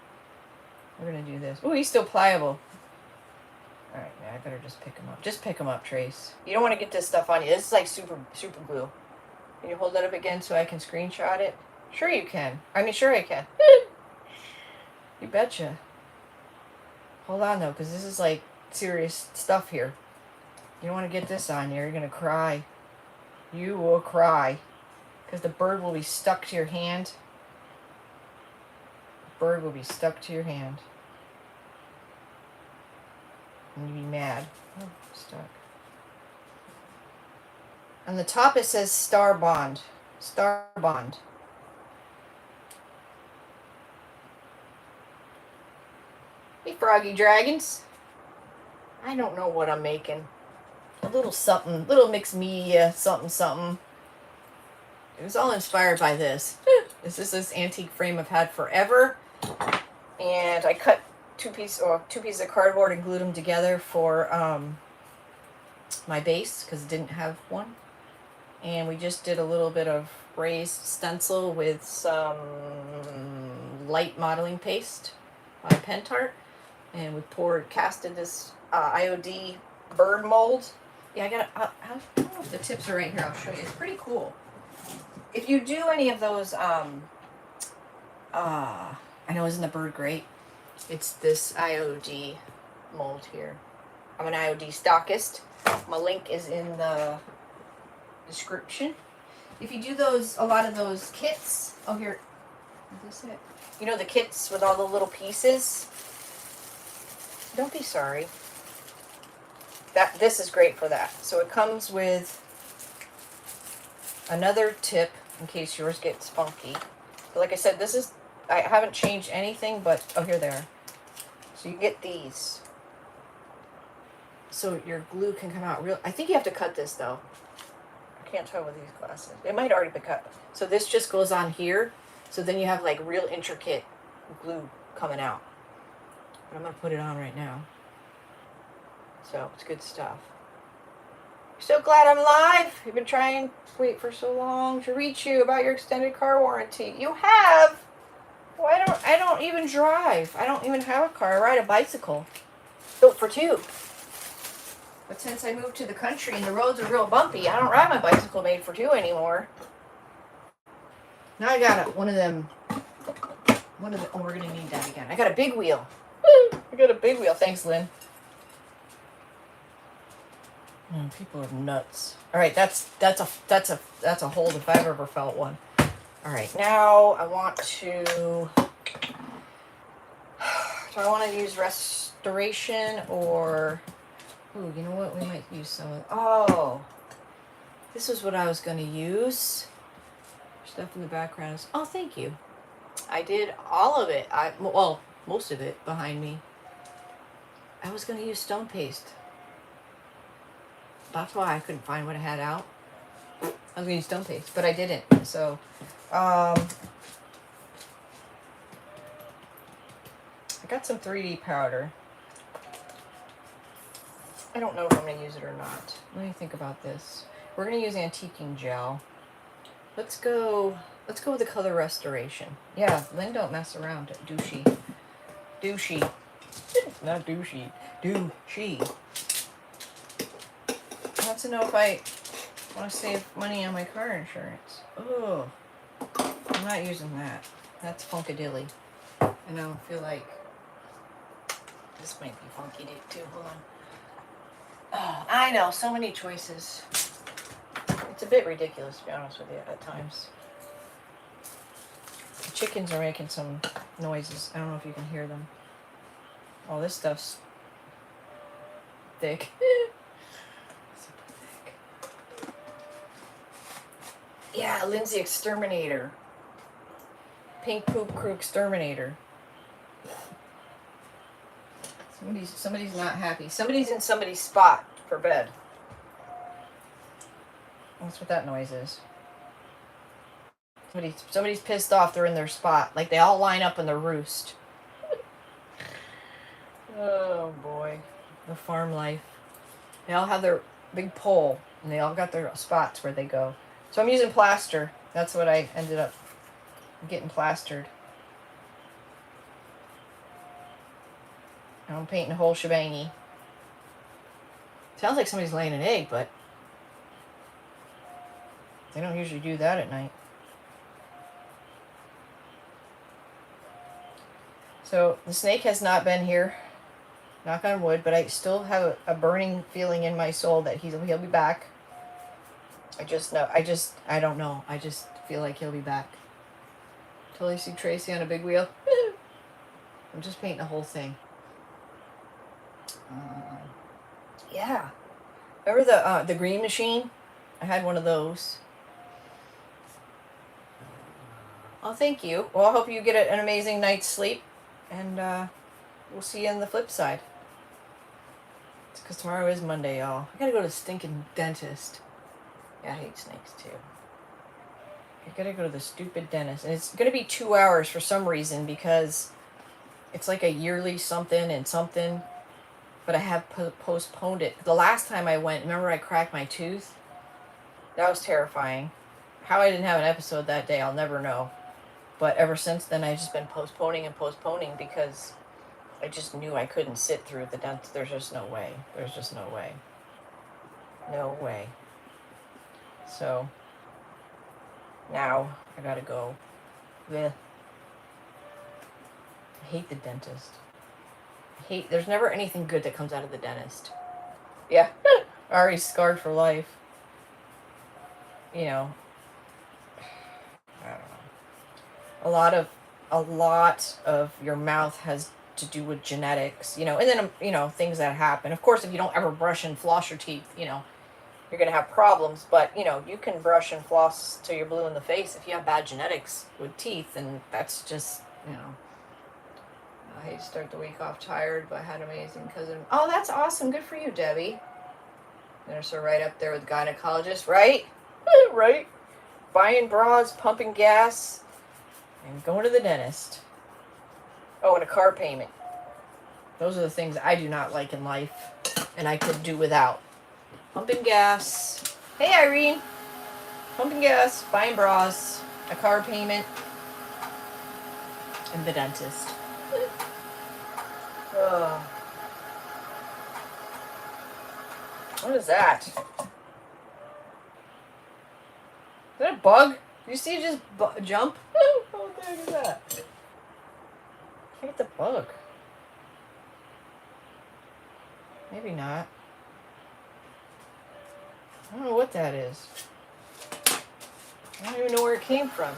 We're gonna do this. Oh, he's still pliable. All right, man, I better just pick him up. Just pick him up, Trace. You don't want to get this stuff on you. This is like super glue. Can you hold that up again so I can screenshot it? Sure you can. I mean, sure I can. You betcha. Hold on though, because this is like serious stuff here. You don't want to get this on you. You're going to cry. You will cry. Because the bird will be stuck to your hand. The bird will be stuck to your hand. And you'll be mad. Oh, stuck. On the top it says Star Bond. Star Bond. Hey, Froggy Dragons. I don't know what I'm making. A little something, little mixed media, something, something. It was all inspired by this. This is this antique frame I've had forever. And I cut two pieces of cardboard and glued them together for my base because it didn't have one. And we just did a little bit of raised stencil with some light modeling paste by Pentart. And we casted this IOD bird mold. Yeah, I don't know if the tips are right here. I'll show you. It's pretty cool. If you do any of those, I know, isn't the bird great? It's this IOD mold here. I'm an IOD stockist. My link is in the description. If you do a lot of those kits, oh here, is this it? You know the kits with all the little pieces? Don't be sorry. This is great for that. So it comes with another tip in case yours gets funky. But like I said, I haven't changed anything, but oh, here they are. So you get these. So your glue can come out real. I think you have to cut this though. I can't tell with these glasses. It might already be cut. So this just goes on here. So then you have like real intricate glue coming out. But I'm gonna put it on right now. So it's good stuff. So glad I'm live. You've been trying to wait for so long to reach you about your extended car warranty. You have. Well, I don't even drive. I don't even have a car. I ride a bicycle. Built for two. But since I moved to the country and the roads are real bumpy, I don't ride my bicycle made for two anymore. Now I got one of them. Oh, we're gonna need that again. I got a big wheel. I got a big wheel. Thanks, Lynn. People are nuts. All right, that's a hold if I've ever felt one. All right, now I want to. Do I want to use restoration or? Ooh, you know what? We might use some of. Oh, this is what I was going to use. Stuff in the background is. Oh, thank you. I did all of it. Well, most of it behind me. I was going to use stone paste. That's why I couldn't find what I had out. I was going to use stone paste, but I didn't. So, I got some 3D powder. I don't know if I'm going to use it or not. Let me think about this. We're going to use antiquing gel. Let's go with the color restoration. Yeah, Lynn don't mess around. Douchey. Not douchey. Douchey. I want to know if I want to save money on my car insurance. Oh, I'm not using that. That's funkadilly. And I don't feel like this might be funky too. Hold on. Oh, I know, so many choices. It's a bit ridiculous, to be honest with you, at times. The chickens are making some noises. I don't know if you can hear them. Oh, this stuff's thick. Yeah, Lindsay Exterminator. Pink Poop Crew Exterminator. Somebody's not happy. Somebody's in somebody's spot for bed. That's what that noise is. Somebody's pissed off they're in their spot. Like they all line up in the roost. Oh boy. The farm life. They all have their big pole and they all got their spots where they go. So I'm using plaster. That's what I ended up getting plastered. I'm painting the whole shebangy. Sounds like somebody's laying an egg, but they don't usually do that at night. So the snake has not been here, knock on wood, but I still have a burning feeling in my soul that he'll be back. I don't know. I just feel like he'll be back. Totally see Tracy on a big wheel. I'm just painting the whole thing. Yeah. Remember the green machine? I had one of those. Oh, thank you. Well, I hope you get an amazing night's sleep, and we'll see you on the flip side. It's because tomorrow is Monday, y'all. I gotta go to the stinking dentist. Yeah, I hate snakes too. I gotta go to the stupid dentist, and it's gonna be 2 hours for some reason because it's like a yearly something and something. But I have postponed it. The last time I went, remember I cracked my tooth? That was terrifying. How I didn't have an episode that day, I'll never know. But ever since then, I've just been postponing because I just knew I couldn't sit through the dentist. There's just no way. There's just no way. No way. So, now I gotta go. Blech. I hate the dentist. There's never anything good that comes out of the dentist. Yeah. Already scarred for life. You know. I don't know. A lot of your mouth has to do with genetics, and then, things that happen. Of course, if you don't ever brush and floss your teeth, you're going to have problems, but, you can brush and floss till you're blue in the face if you have bad genetics with teeth, and that's just, I hate to start the week off tired, but I had an amazing cousin. Oh, that's awesome. Good for you, Debbie. There's her right up there with gynecologist, right? Right? Buying bras, pumping gas, and going to the dentist. Oh, and a car payment. Those are the things I do not like in life, and I could do without. Pumping gas. Hey, Irene. Pumping gas, buying bras, a car payment, and the dentist. What is that? Is that a bug? Did you see it just jump? What the heck is that? I hate the bug. Maybe not. I don't know what that is. I don't even know where it came from.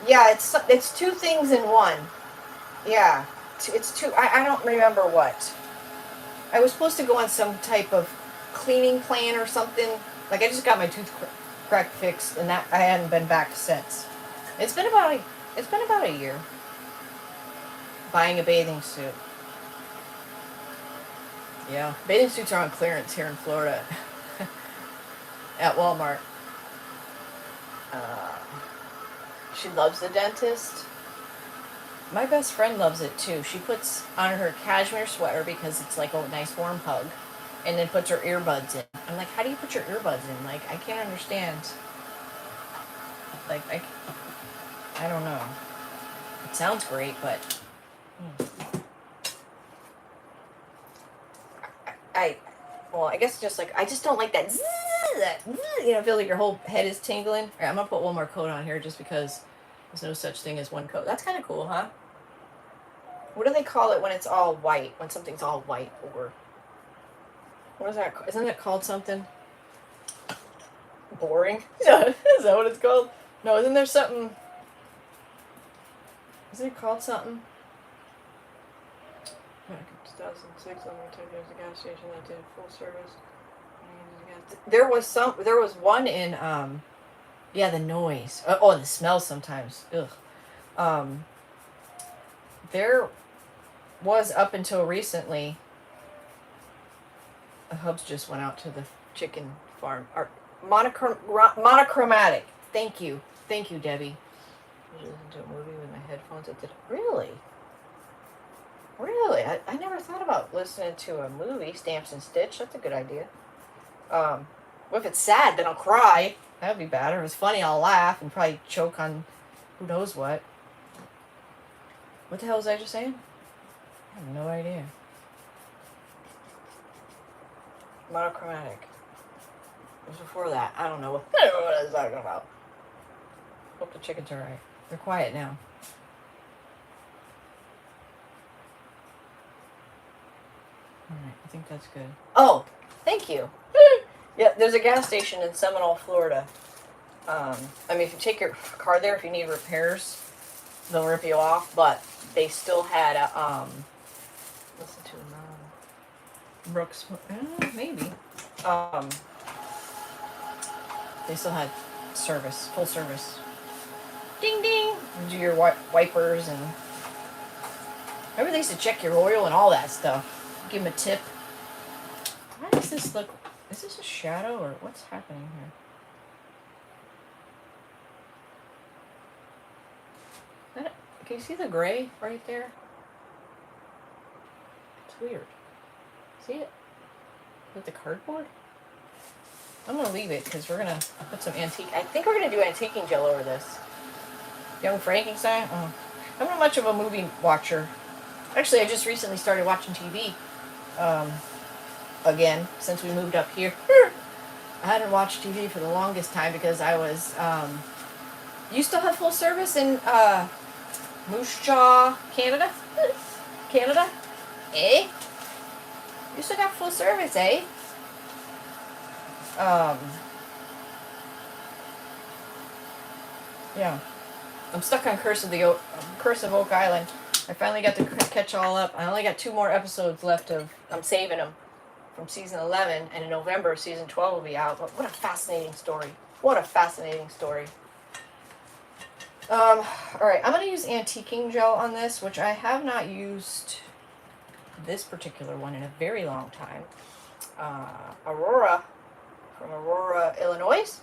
Yeah, it's two things in one. Yeah, it's two. I don't remember what. I was supposed to go on some type of cleaning plan or something. Like, I just got my tooth crack fixed, and that I hadn't been back since. It's been about a year. Buying a bathing suit. Yeah, bathing suits are on clearance here in Florida at Walmart. She loves the dentist. My best friend loves it too. She puts on her cashmere sweater because it's like a nice warm hug, and then puts her earbuds in. I'm like, how do you put your earbuds in? Like, I can't understand. Like, I don't know. It sounds great, but I guess just like, I just don't like that zzz, feel like your whole head is tingling. All right, I'm gonna put one more coat on here just because there's no such thing as one coat. That's kind of cool, huh? What do they call it when it's all white? When something's all white, or what is that? Isn't that called something? Boring? Is that what it's called? No, isn't there something? Isn't it called something? 2006, I went to the gas station that did full service. There was one in, the noise. And the smell sometimes. Ugh. There was, up until recently, the hubs just went out to the chicken farm. Monochromatic. Thank you, Debbie. I listened to a movie with my headphones. Really? I never thought about listening to a movie, Stamps and Stitch. That's a good idea. Well, if it's sad, then I'll cry. That would be bad. Or if it's funny, I'll laugh and probably choke on who knows what. What the hell was I just saying? I have no idea. Monochromatic. It was before that. I don't know what I was talking about. Hope the chickens are alright. They're quiet now. Alright, I think that's good. Oh, thank you. Yeah, there's a gas station in Seminole, Florida. I mean, if you take your car there, if you need repairs, they'll rip you off, but they still had a, listen to Brooks, maybe. They still had service, full service. Ding ding! Do your wipers and... Remember they used to check your oil and all that stuff. Give them a tip. Why does this look... Is this a shadow or what's happening here? Can you see the gray right there? It's weird. See it? With the cardboard? I'm going to leave it because we're going to put some antique... I think we're going to do antiquing gel over this. Young Frankenstein? Oh. I'm not much of a movie watcher. Actually, I just recently started watching TV. Again, since we moved up here. I hadn't watched TV for the longest time because I was... you still have full service in Moose Jaw, Canada? Canada? Eh? You still got full service, eh? Yeah. I'm stuck on Curse of Oak Island. I finally got to catch all up. I only got 2 more episodes left of... I'm saving them from season 11, and in November, season 12 will be out. But what a fascinating story. What a fascinating story. Alright, I'm going to use antiquing gel on this, which I have not used this particular one in a very long time. Aurora, from Aurora, Illinois.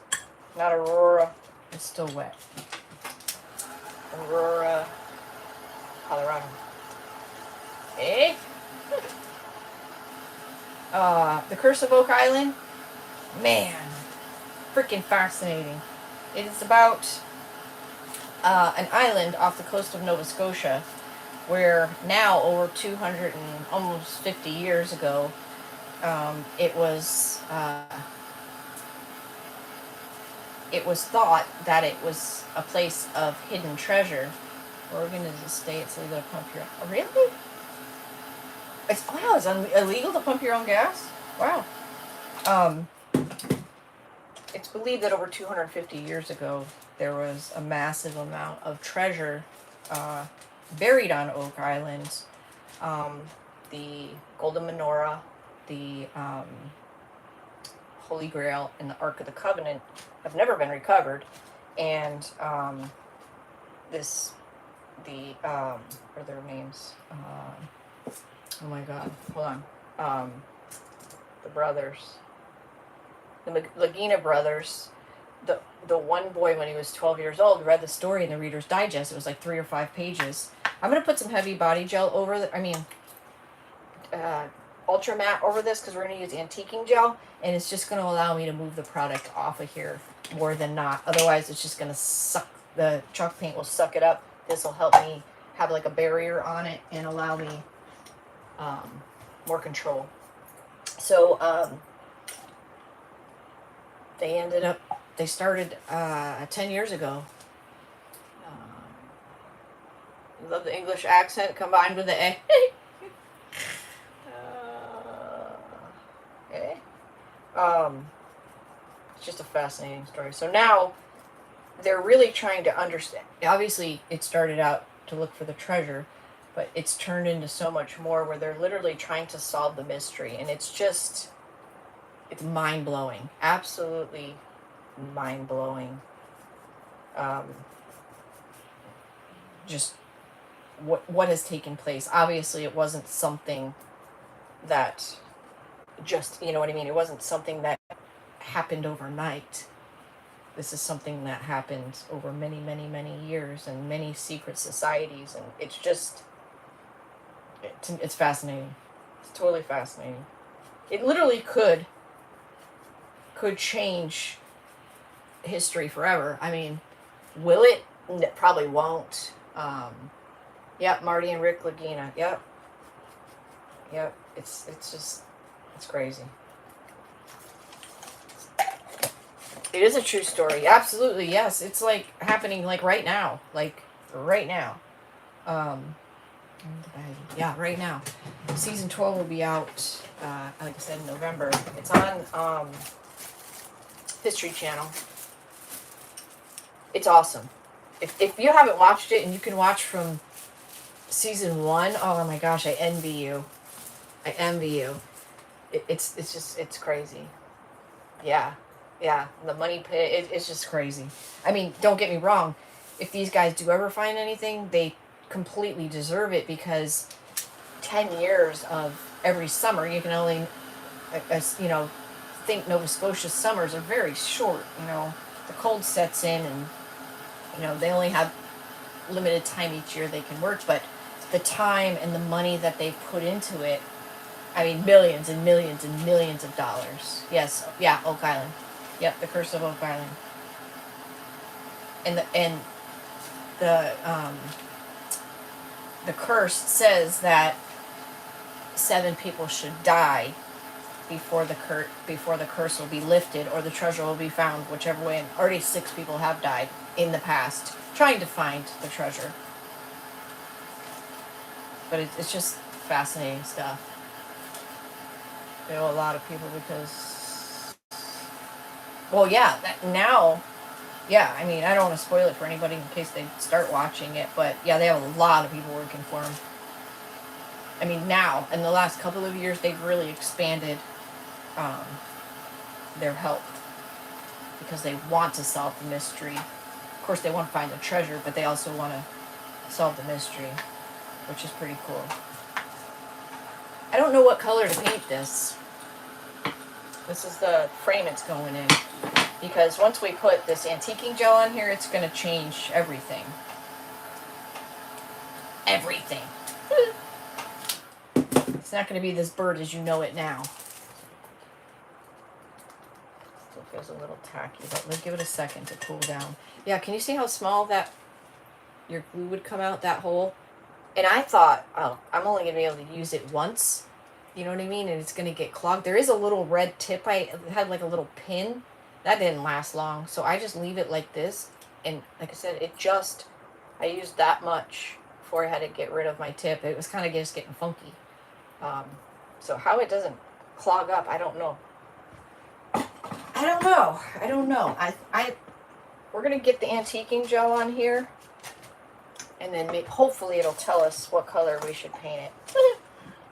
Not Aurora, it's still wet. Aurora, Colorado. Eh? The Curse of Oak Island. Man, freaking fascinating. It is about an island off the coast of Nova Scotia where now, over 200 and almost 50 years ago, it was thought that it was a place of hidden treasure. Oregon is a state, so they're going to pump your... Oh, really? Wow, it's illegal to pump your own gas? Wow. It's believed that over 250 years ago, there was a massive amount of treasure buried on Oak Island. The Golden Menorah, the Holy Grail, and the Ark of the Covenant have never been recovered. And what are their names? Oh my god, hold on. The brothers. The Lagina brothers. The one boy, when he was 12 years old, read the story in the Reader's Digest. It was like 3 or 5 pages. I'm going to put some heavy body gel over ultra matte over this because we're going to use antiquing gel, and it's just going to allow me to move the product off of here more than not. Otherwise, it's just going to suck. The chalk paint will suck it up. This will help me have like a barrier on it and allow me more control. So they started 10 years ago. Love the English accent combined with the A. It's just a fascinating story. So now they're really trying to understand. Obviously, it started out to look for the treasure, but it's turned into so much more where they're literally trying to solve the mystery. And it's mind-blowing. Absolutely mind-blowing. Just what has taken place. Obviously, it wasn't something that just, you know what I mean? It wasn't something that happened overnight. This is something that happened over many, many, many years and many secret societies. And it's just, it's fascinating. It's totally fascinating. It literally could change history forever. I mean, will it? It probably won't. Yep, Marty and Rick Lagina. Yep. It's crazy. It is a true story. Absolutely, yes. It's like happening like right now. Like right now. Yeah, right now. Season 12 will be out, like I said, in November. It's on History Channel. It's awesome. If you haven't watched it and you can watch from season 1, oh my gosh, I envy you. I envy you. It's just, it's crazy. Yeah. Yeah. The money pit, it's just crazy. I mean, don't get me wrong. If these guys do ever find anything, they completely deserve it, because 10 years of every summer, you can only, you know, think Nova Scotia's summers are very short, you know. The cold sets in, and, you know, they only have limited time each year they can work, but the time and the money that they put into it, I mean, millions and millions and millions of dollars. Yes, yeah, Oak Island. Yep, the Curse of Oak Island. And the curse says that 7 people should die before the curse will be lifted, or the treasure will be found, whichever way. And already 6 people have died in the past trying to find the treasure. But it's just fascinating stuff. You know, a lot of people, because, well, yeah, now, yeah, I mean, I don't want to spoil it for anybody in case they start watching it, but yeah, they have a lot of people working for them. I mean, now, in the last couple of years, they've really expanded their help, because they want to solve the mystery. Of course, they want to find the treasure, but they also want to solve the mystery, which is pretty cool. I don't know what color to paint this. This is the frame it's going in, because once we put this antiquing gel on here, it's going to change everything. Everything. It's not going to be this bird as you know it now. Still feels a little tacky, but let's give it a second to cool down. Yeah, can you see how small that your glue would come out, that hole? And I thought, oh, I'm only going to be able to use it once. You know what I mean? And it's going to get clogged. There is a little red tip. I had like a little pin. That didn't last long. So I just leave it like this. And like I said, I used that much before I had to get rid of my tip. It was kind of just getting funky. So how it doesn't clog up, I don't know. I don't know. We're going to get the antiquing gel on here. And then hopefully it'll tell us what color we should paint it.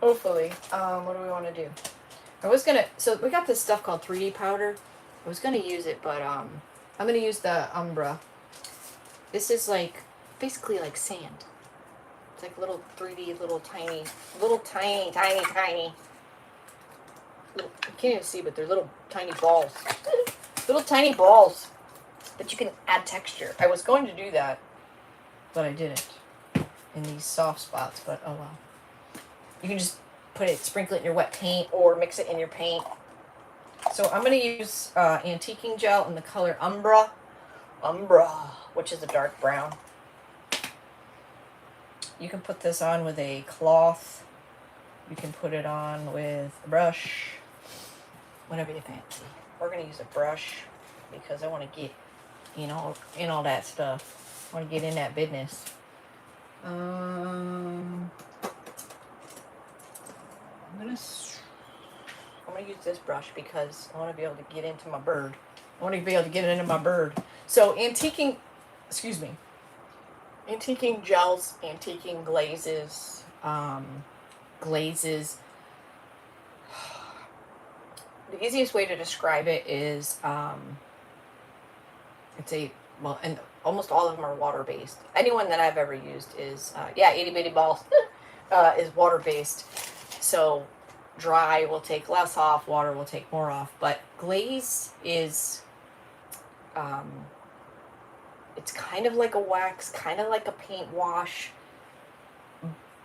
Hopefully. What do we want to do? So we got this stuff called 3D powder. I was going to use it, but I'm going to use the Umbra. This is like, basically like sand. It's like little 3D, little tiny. You can't even see, but they're little tiny balls. Little tiny balls. But you can add texture. I was going to do that, but I didn't. In these soft spots, but oh well. You can just sprinkle it in your wet paint, or mix it in your paint. So I'm going to use antiquing gel in the color Umbra, which is a dark brown. You can put this on with a cloth. You can put it on with a brush, whatever you fancy. We're going to use a brush because I want to get, in all that stuff. I want to get in that business. I'm gonna use this brush because I want to be able to get into my bird. So antiquing gels, antiquing glazes, The easiest way to describe it is and almost all of them are water based. Anyone that I've ever used is itty bitty balls is water based. So dry will take less off, water will take more off. But glaze is, it's kind of like a wax, kind of like a paint wash,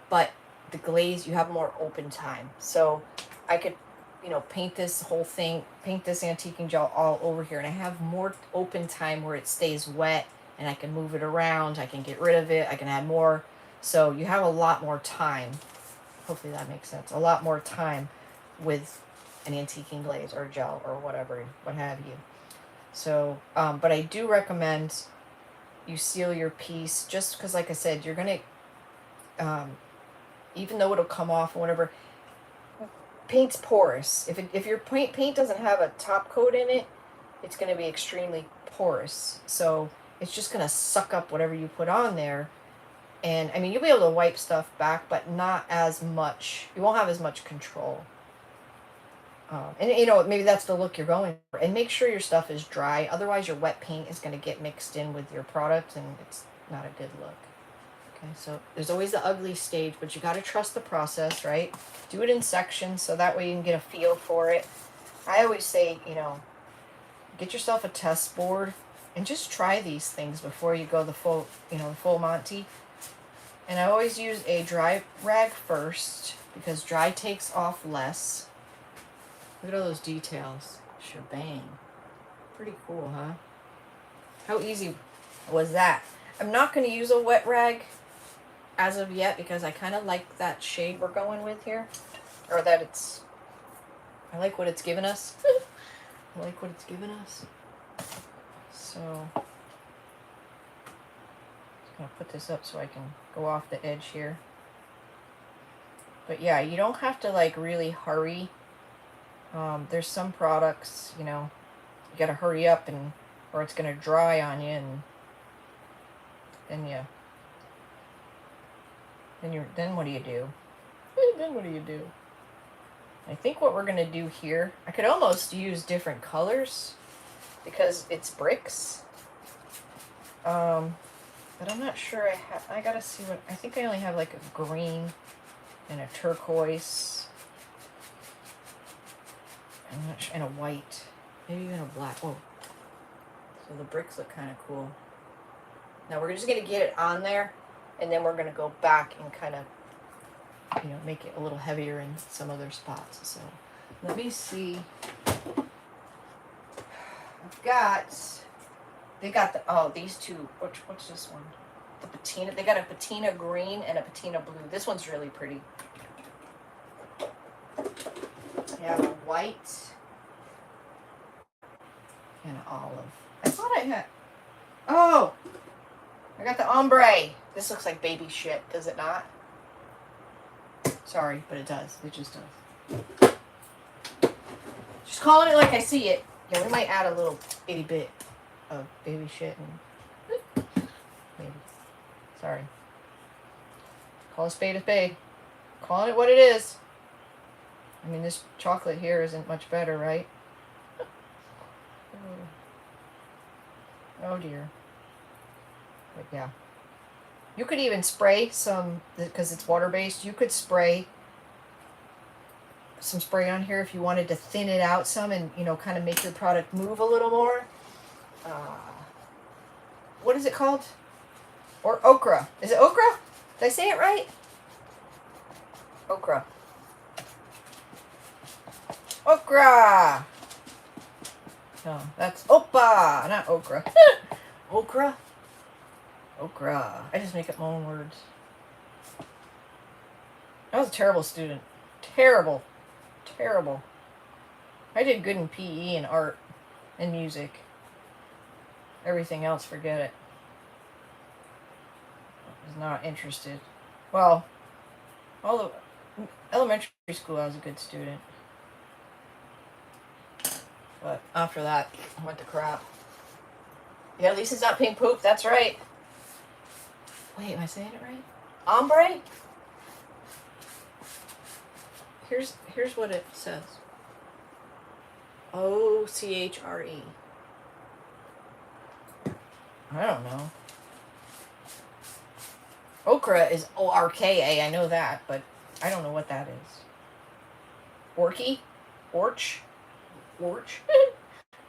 but the glaze, you have more open time. So I could, paint this whole thing, paint this antiquing gel all over here, and I have more open time where it stays wet, and I can move it around, I can get rid of it, I can add more. So you have a lot more time. Hopefully that makes sense. A lot more time with an antiquing glaze or gel or whatever, what have you. So, but I do recommend you seal your piece, just because, like I said, you're going to, even though it'll come off or whatever, paint's porous. If your paint doesn't have a top coat in it, it's going to be extremely porous. So it's just going to suck up whatever you put on there. And I mean, you'll be able to wipe stuff back, but not as much. You won't have as much control. And you know, maybe that's the look you're going for. And make sure your stuff is dry. Otherwise, your wet paint is going to get mixed in with your product, and it's not a good look. Okay, so there's always the ugly stage, but you got to trust the process, right? Do it in sections so that way you can get a feel for it. I always say, you know, get yourself a test board and just try these things before you go the full, you know, the full Monty. And I always use a dry rag first because dry takes off less. Look at all those details. Shebang. Pretty cool, huh? How easy was that? I'm not going to use a wet rag as of yet because I kind of like that shade we're going with here. Or that it's... I like what it's given us. I like what it's given us. So... I'm going to put this up so I can go off the edge here. But yeah, you don't have to like really hurry. There's some products, you know, you gotta hurry up and or it's gonna dry on you, and then what do you do? Then what do you do? I think what we're gonna do here, I could almost use different colors because it's bricks. But I'm not sure I gotta see what, I think I only have like a green and a turquoise. I'm not sure, and a white, maybe even a black. Oh, so the bricks look kind of cool. Now we're just gonna get it on there, and then we're gonna go back and kind of, you know, make it a little heavier in some other spots. So let me see. I've got. They got the these two. What's this one? The patina. They got a patina green and a patina blue. This one's really pretty. I have a white and an olive. I thought I had... Oh! I got the ombre. This looks like baby shit, does it not? Sorry, but it does. It just does. Just calling it like I see it. Yeah, we might add a little itty bit of baby shit and... Maybe. Sorry. Call a spade a spade. Calling it what it is. I mean, this chocolate here isn't much better, right? Oh dear. But yeah. You could even spray some, because it's water-based, you could spray some spray on here if you wanted to thin it out some and, you know, kind of make your product move a little more. What is it called? Or okra. Is it okra? Did I say it right? Okra. Okra! No, that's Opa, not okra. Okra? Okra. I just make up my own words. I was a terrible student. Terrible. Terrible. I did good in PE and art and music. Everything else, forget it. I was not interested. Well, all the elementary school I was a good student. But after that, I went to crap. Yeah, at least it's not pink poop. That's right. Wait, am I saying it right? Ombre? Here's what it says. O-C-H-R-E. I don't know. Okra is O-R-K-A. I know that, but I don't know what that is. Orky? Orch? Orch?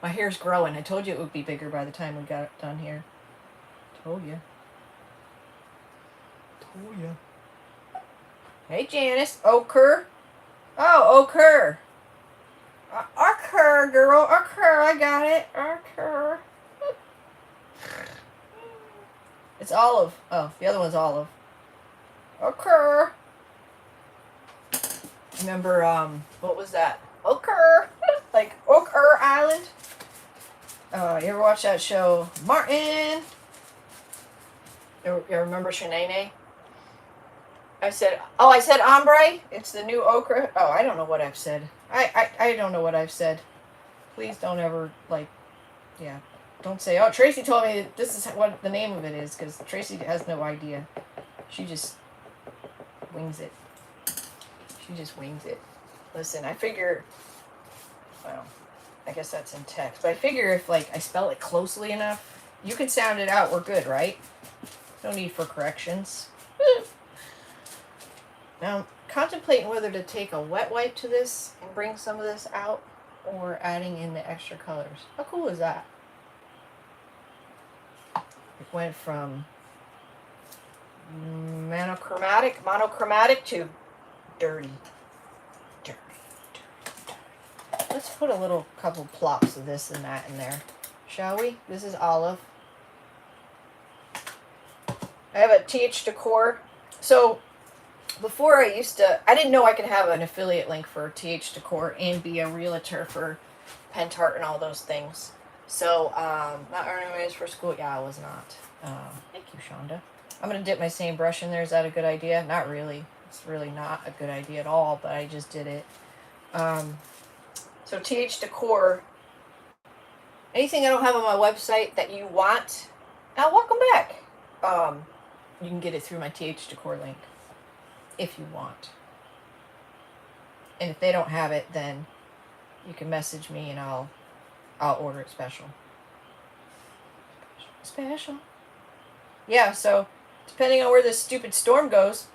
My hair's growing. I told you it would be bigger by the time we got it done here. Told you. Told you. Hey, Janice. Ochre. Oh, ochre. Ochre, girl. Ochre. I got it. Ochre. It's olive. Oh, the other one's olive. Ochre. Remember, what was that? Ochre. Like Ochre Island. You watch that show. Martin! You remember Shanae? I said ombre. It's the new okra. Oh, I don't know what I've said. I don't know what I've said. Please don't ever, like, yeah. Don't say, oh, Tracy told me this is what the name of it is, because Tracy has no idea. She just wings it. She just wings it. Listen, I figure, well, I guess that's in text, but I figure if, like, I spell it closely enough, you can sound it out. We're good, right? No need for corrections. Now, I'm contemplating whether to take a wet wipe to this and bring some of this out, or adding in the extra colors. How cool is that? It went from monochromatic to dirty. Let's put a couple plops of this and that in there, shall we? This is olive. I have a TH Decor. So before I didn't know I could have an affiliate link for TH Decor and be a realtor for Pentart and all those things. So, not earning ways for school. Yeah, I was not. Thank you, Shonda. I'm going to dip my same brush in there. Is that a good idea? Not really. It's really not a good idea at all, but I just did it. So TH Decor. Anything I don't have on my website that you want, now welcome back. You can get it through my TH Decor link if you want. And if they don't have it, then you can message me and I'll order it special. Special. Yeah, so depending on where this stupid storm goes,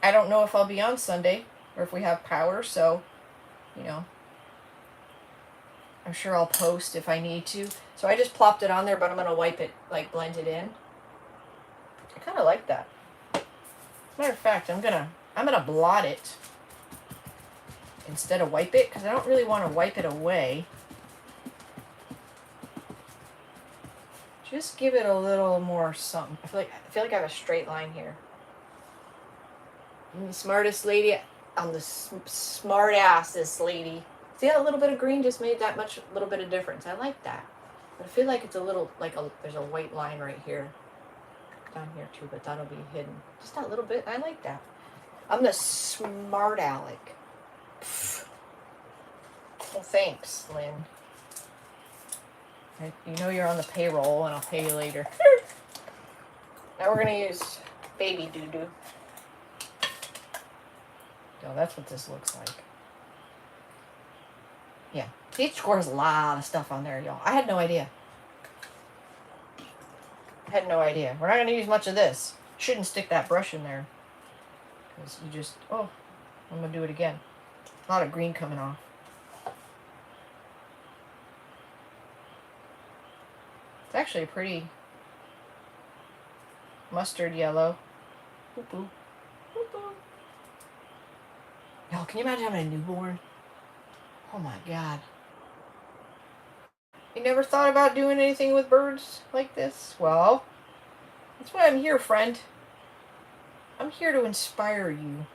I don't know if I'll be on Sunday or if we have power, so, you know, I'm sure I'll post if I need to. So I just plopped it on there, but I'm going to wipe it, like blend it in. I kind of like that. Matter of fact, I'm gonna blot it instead of wipe it, because I don't really want to wipe it away. Just give it a little more something. I feel like I have a straight line here. I'm the smartest lady. I'm the smart assest lady. See how a little bit of green just made that little bit of difference. I like that. But I feel like it's a little, there's a white line right here. Down here too, but that'll be hidden. Just that little bit. I like that. I'm the smart aleck. Well, thanks, Lynn. You know you're on the payroll, and I'll pay you later. Now we're gonna use baby doo-doo. So that's what this looks like. Yeah, TH Decor has a lot of stuff on there, y'all. I had no idea. We're not going to use much of this. Shouldn't stick that brush in there. Because you just... Oh, I'm going to do it again. A lot of green coming off. It's actually a pretty mustard yellow. Boop-boop. Boop-boop. Y'all, can you imagine having a newborn? Oh my God. You never thought about doing anything with birds like this? Well, that's why I'm here, friend. I'm here to inspire you.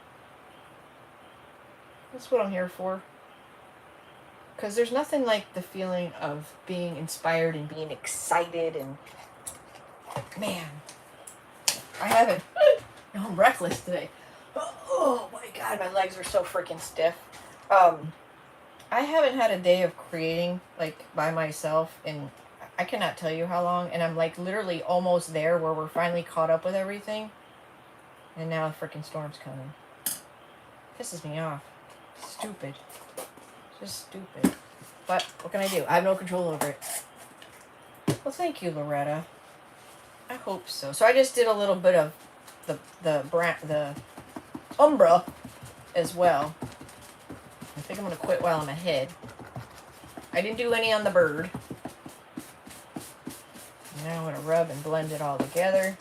That's what I'm here for. Because there's nothing like the feeling of being inspired and being excited and... Man. I haven't... I'm reckless today. Oh my God, my legs are so freaking stiff. I haven't had a day of creating, like, by myself in, I cannot tell you how long, and I'm, like, literally almost there where we're finally caught up with everything, and now a freaking storm's coming. Pisses me off. Stupid. Just stupid. But, what can I do? I have no control over it. Well, thank you, Loretta. I hope so. So I just did a little bit of the umbra as well. I think I'm going to quit while I'm ahead. I didn't do any on the bird. Now I'm going to rub and blend it all together.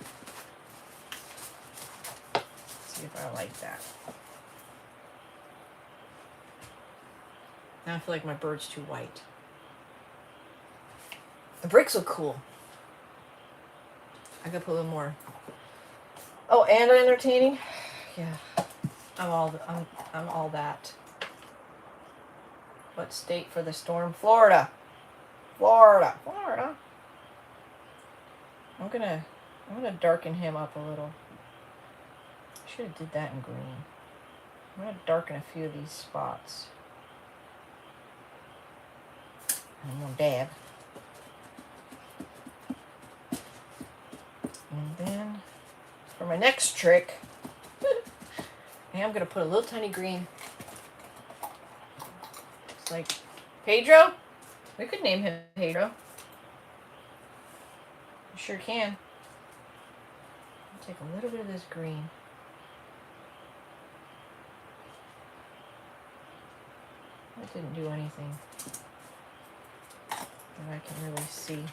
See if I like that. Now I feel like my bird's too white. The bricks look cool. I gotta put a little more. Oh, and entertaining? Yeah. I'm all that. What state for the storm? Florida. Florida. Florida. I'm gonna darken him up a little. Should have did that in green. I'm gonna darken a few of these spots. I'm gonna dab. And then for my next trick, I am gonna put a little tiny green. It's like Pedro. We could name him Pedro. You sure can. I'll take a little bit of this green. That didn't do anything that I can really see.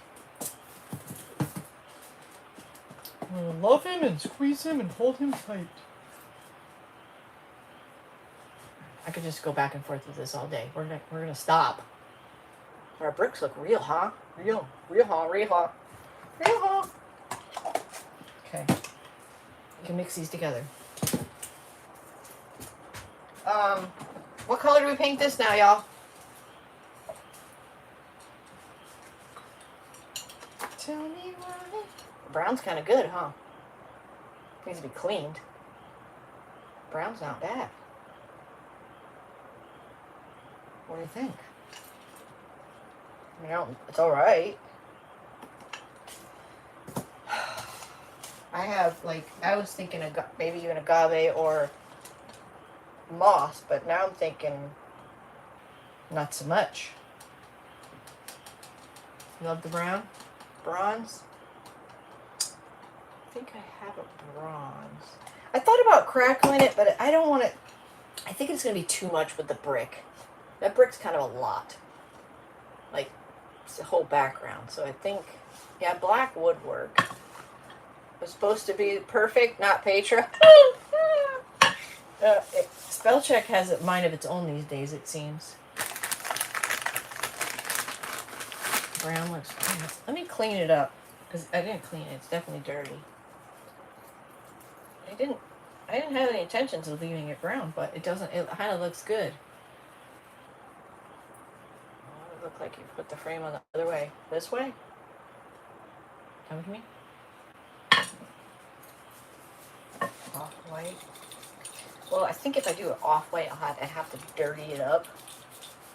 I'm gonna love him and squeeze him and hold him tight. I could just go back and forth with this all day. We're gonna stop. Our bricks look real, huh? Real, huh? Okay. You can mix these together. What color do we paint this now, y'all? Tell me why. Brown's kind of good, huh? Needs to be cleaned. Brown's not bad. What do you think? You know, it's all right. I have, like, I was thinking maybe even agave or moss, but now I'm thinking not so much. You love the brown? Bronze? I think I have a bronze. I thought about crackling it, but I don't want it. I think it's going to be too much with the brick. That brick's kind of a lot. Like, it's the whole background. So I think, yeah, black would work. It was supposed to be perfect, not Petra. Spell check has a mind of its own these days, it seems. Brown looks good. Let me clean it up, because I didn't clean it. It's definitely dirty. I didn't have any intentions of leaving it brown, but it doesn't. It kind of looks good. Oh, it looked like you put the frame on the other way. This way? Come with me. Off-white. Well, I think if I do it off-white, I'd have to dirty it up.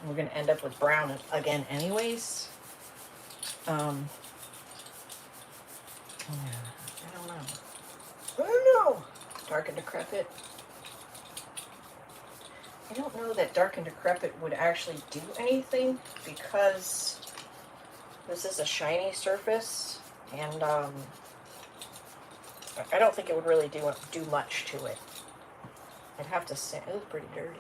And we're going to end up with brown again anyways. Yeah, I don't know. Dark and decrepit. I don't know that dark and decrepit would actually do anything because this is a shiny surface, and I don't think it would really do much to it. I'd have to say it was pretty dirty.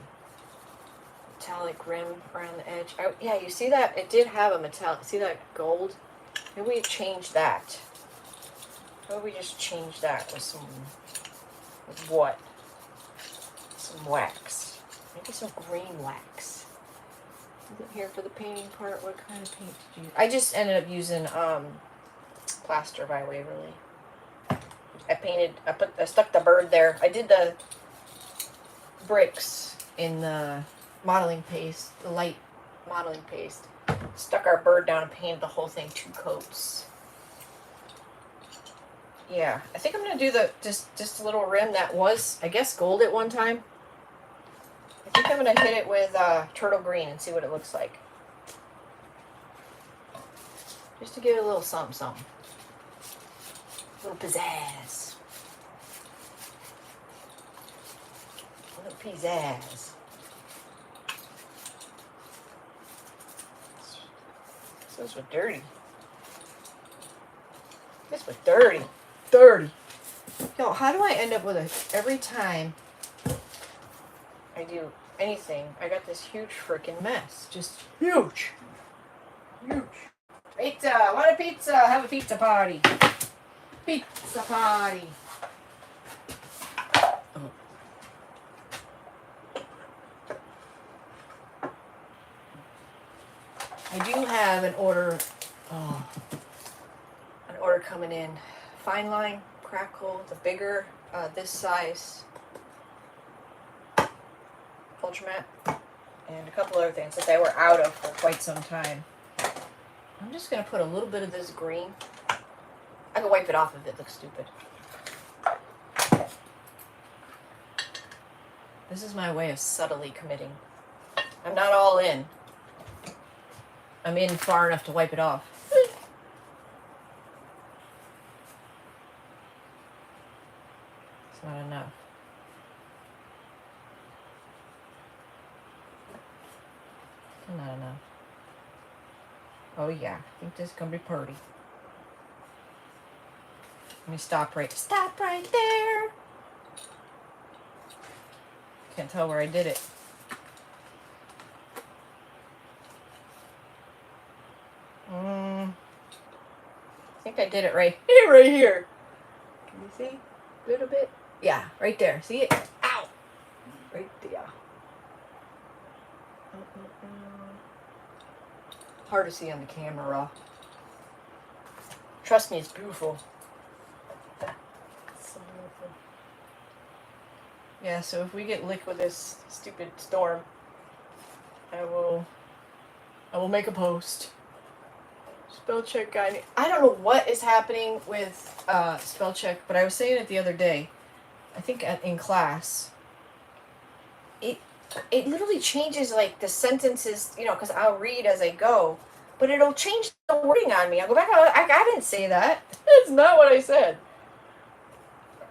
Metallic rim around the edge. Yeah, you see that? It did have a metallic. See that gold? Maybe we change that. Maybe we just change that with some. With what? Some wax. Maybe some green wax. Isn't here for the painting part? What kind of paint did you? I just ended up using plaster by Waverly. I stuck the bird there. I did the bricks in the modeling paste, the light modeling paste. Stuck our bird down and painted the whole thing 2 coats. Yeah, I think I'm gonna do just a little rim that was, I guess, gold at one time. I think I'm gonna hit it with turtle green and see what it looks like. Just to give it a little something, something. A little pizzazz. A little pizzazz. This was dirty. This was dirty. Dirty. Yo, how do I end up with every time I do anything, I got this huge freaking mess. Just huge. Huge. Pizza. Want a pizza? Have a pizza party. Pizza party. Oh. I do have an order coming in. Fine line, crackle, the bigger, this size Ultramat, and a couple other things that they were out of for quite some time. I'm just going to put a little bit of this green I can wipe it off if it looks stupid. This is my way of subtly committing. I'm not all in. I'm in far enough to wipe it off. It's not enough. Still not enough. Oh yeah, I think this is gonna be pretty. Let me stop right there. Can't tell where I did it. I think I did it right here. Can you see a little bit? Yeah, right there. See it? Ow! Right there. Hard to see on the camera. Trust me, it's beautiful. It's so beautiful. Yeah, so if we get licked with this stupid storm, I will make a post. Spell check guide. I don't know what is happening with spell check, but I was saying it the other day. I think in class. It literally changes like the sentences, you know, because I'll read as I go, but it'll change the wording on me. I'll go back. I didn't say that. That's not what I said.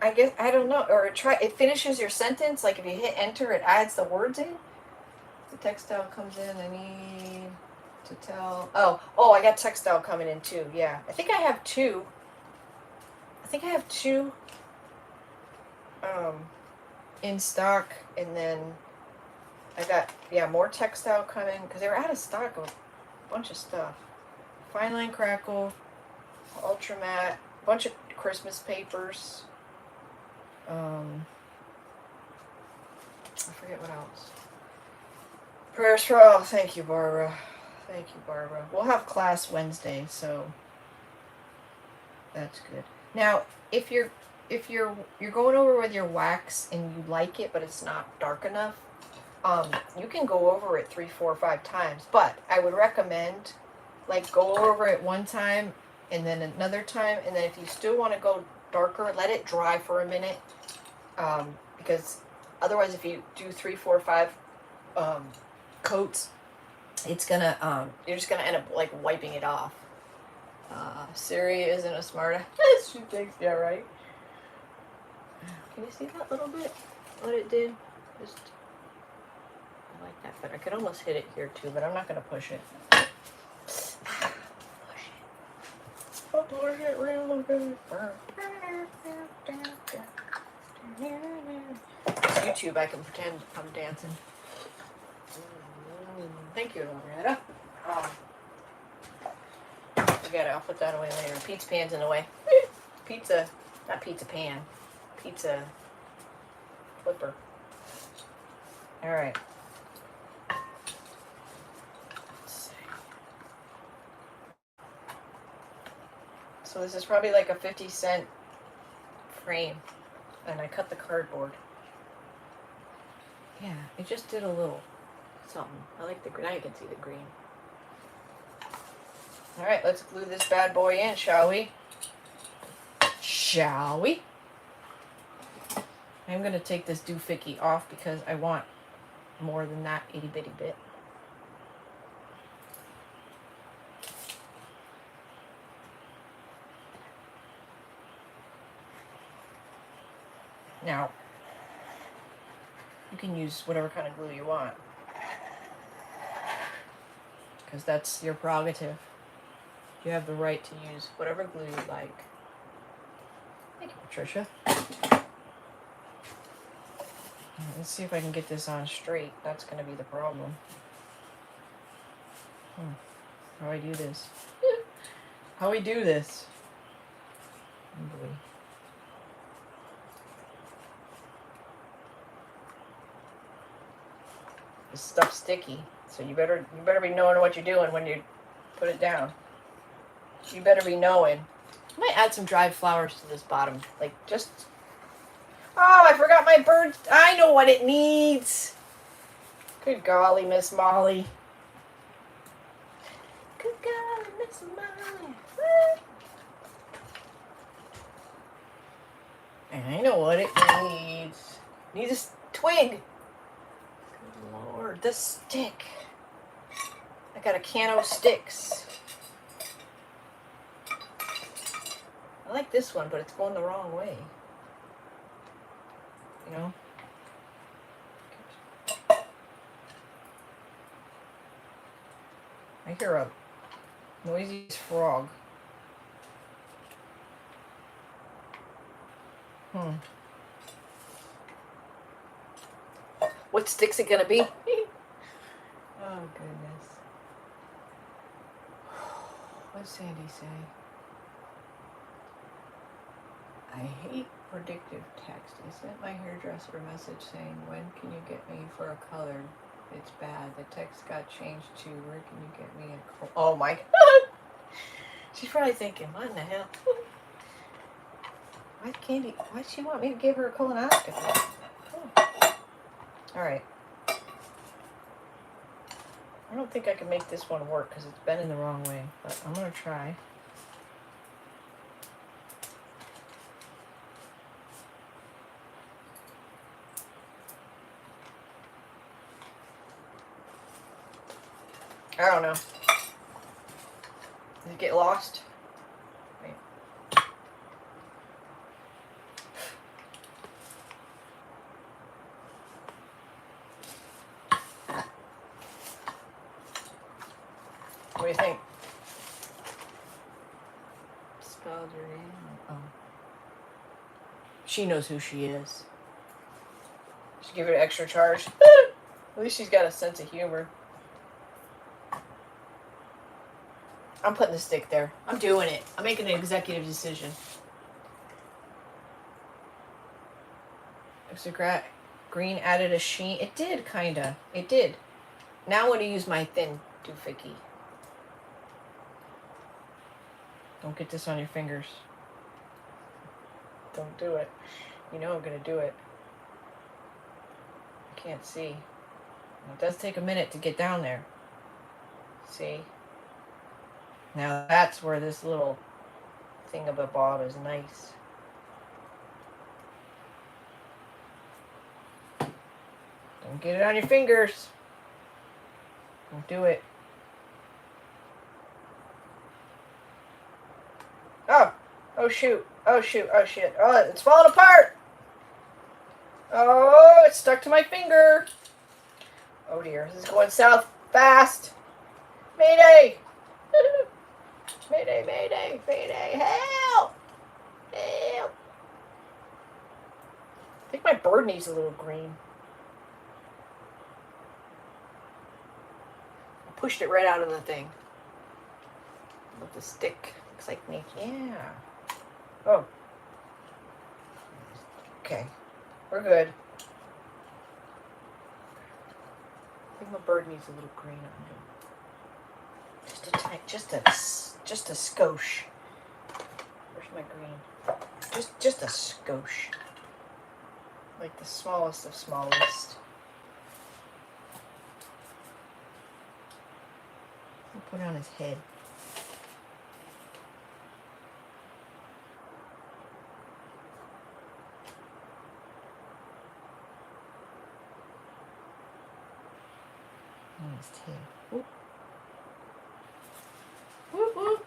I guess I don't know. Or it finishes your sentence. Like if you hit enter, it adds the words in. The textile comes in. I need to tell. Oh, I got textile coming in too. Yeah, I think I have two. In stock, and then I got more textile coming because they were out of stock of a bunch of stuff. Fine line crackle, ultramat, a bunch of Christmas papers. I forget what else. Prayers for all. Thank you, Barbara. Thank you, Barbara. We'll have class Wednesday, so that's good. Now, if you're going over with your wax and you like it, but it's not dark enough, you can go over it 3, 4, 5 times. But I would recommend, like, go over it one time and then another time, and then if you still want to go darker, let it dry for a minute, because otherwise, if you do 3, 4, 5 coats, it's gonna you're just gonna end up like wiping it off. Siri isn't a smart ass. She thinks, yeah, right. Can you see that little bit? What it did? Just I like that, but I could almost hit it here too, but I'm not gonna push it. I'll push it real good. It's YouTube, I can pretend I'm dancing. Thank you, Loretta. Forget it, I'll put that away later. Pizza pan's in the way. Pizza, not pizza pan. Pizza flipper. Alright. Let's see. So this is probably like a 50-cent frame. And I cut the cardboard. Yeah, it just did a little something. I like the green. Now you can see the green. Alright, let's glue this bad boy in, shall we? Shall we? I'm going to take this doohickey off because I want more than that itty bitty bit. Now, you can use whatever kind of glue you want, because that's your prerogative. You have the right to use whatever glue you like. Thank you, Patricia. Let's see if I can get this on straight. That's going to be the problem. How do I do this? How do we do this? Oh boy. This stuff's sticky, so you better be knowing what you're doing when you put it down. You better be knowing. I might add some dried flowers to this bottom, like just. Oh, I forgot my bird. I know what it needs. Good golly, Miss Molly. Good golly, Miss Molly. And I know what it needs. It needs a twig. Good Lord, the stick. I got a can of sticks. I like this one, but it's going the wrong way. You know? I hear a noisy frog. What stick's it gonna be? Oh, goodness. What's Sandy say? I hate predictive text. I sent my hairdresser a message saying, when can you get me for a color? It's bad. The text got changed to, where can you get me a... Oh, my God. She's probably thinking, what in the hell? Why'd she want me to give her a colonoscopy? Oh. All right. I don't think I can make this one work because it's bending the wrong way, but I'm going to try. I don't know. Did it get lost? Wait. What do you think? Spelled her name? Oh. She knows who she is. Should give her an extra charge. At least she's got a sense of humor. I'm putting the stick there. I'm doing it. I'm making an executive decision. Extra green added a sheen. It did, kinda. It did. Now I'm going to use my thin doohickey. Don't get this on your fingers. Don't do it. You know I'm going to do it. I can't see. It does take a minute to get down there. See? Now that's where this little thingamabob is nice. Don't get it on your fingers. Don't do it. Oh! Oh shoot. Oh shoot. Oh shit. Oh, it's falling apart! Oh, it's stuck to my finger. Oh dear. This is going south fast. Mayday! Mayday, mayday, mayday, help! Help! I think my bird needs a little green. I pushed it right out of the thing. With the stick. Looks like me. Yeah. Oh. Okay. We're good. I think my bird needs a little green on him. Just a tiny, just a skosh. Where's my green? Just a skosh. Like the smallest of smallest. I'll put it on his head. On his tail. Whoop. Whoop, whoop.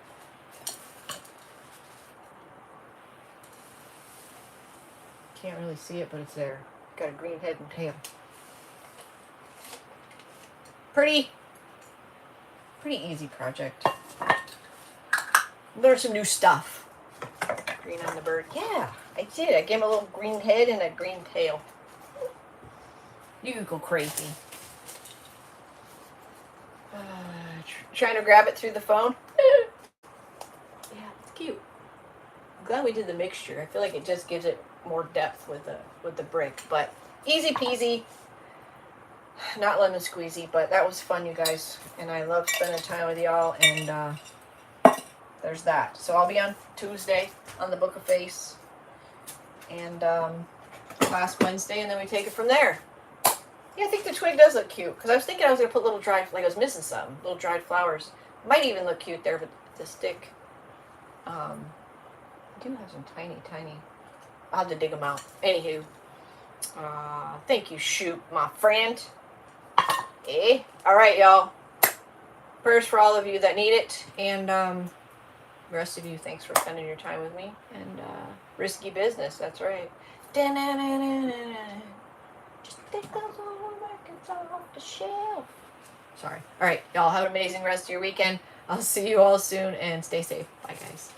Can't really see it, but it's there. Got a green head and tail. Pretty easy project. Learn some new stuff. Green on the bird. Yeah, I did. I gave him a little green head and a green tail. You could go crazy. Trying to grab it through the phone. Yeah, it's cute. I'm glad we did the mixture. I feel like it just gives it more depth with the brick, but easy peasy. Not lemon squeezy, but that was fun, you guys, and I love spending time with y'all. And there's that. So I'll be on Tuesday on the Book of Face, and class Wednesday, and then we take it from there. Yeah, I think the twig does look cute, because I was thinking I was going to put little dried, like I was missing some, little dried flowers. Might even look cute there, but the stick, I do have some tiny, I'll have to dig them out. Anywho, thank you, Shoot, my friend. All right, y'all. Prayers for all of you that need it, and the rest of you, thanks for spending your time with me. And risky business, that's right. Just take those old records off the shelf. Sorry. All right, y'all have an amazing rest of your weekend. I'll see you all soon, and stay safe. Bye, guys.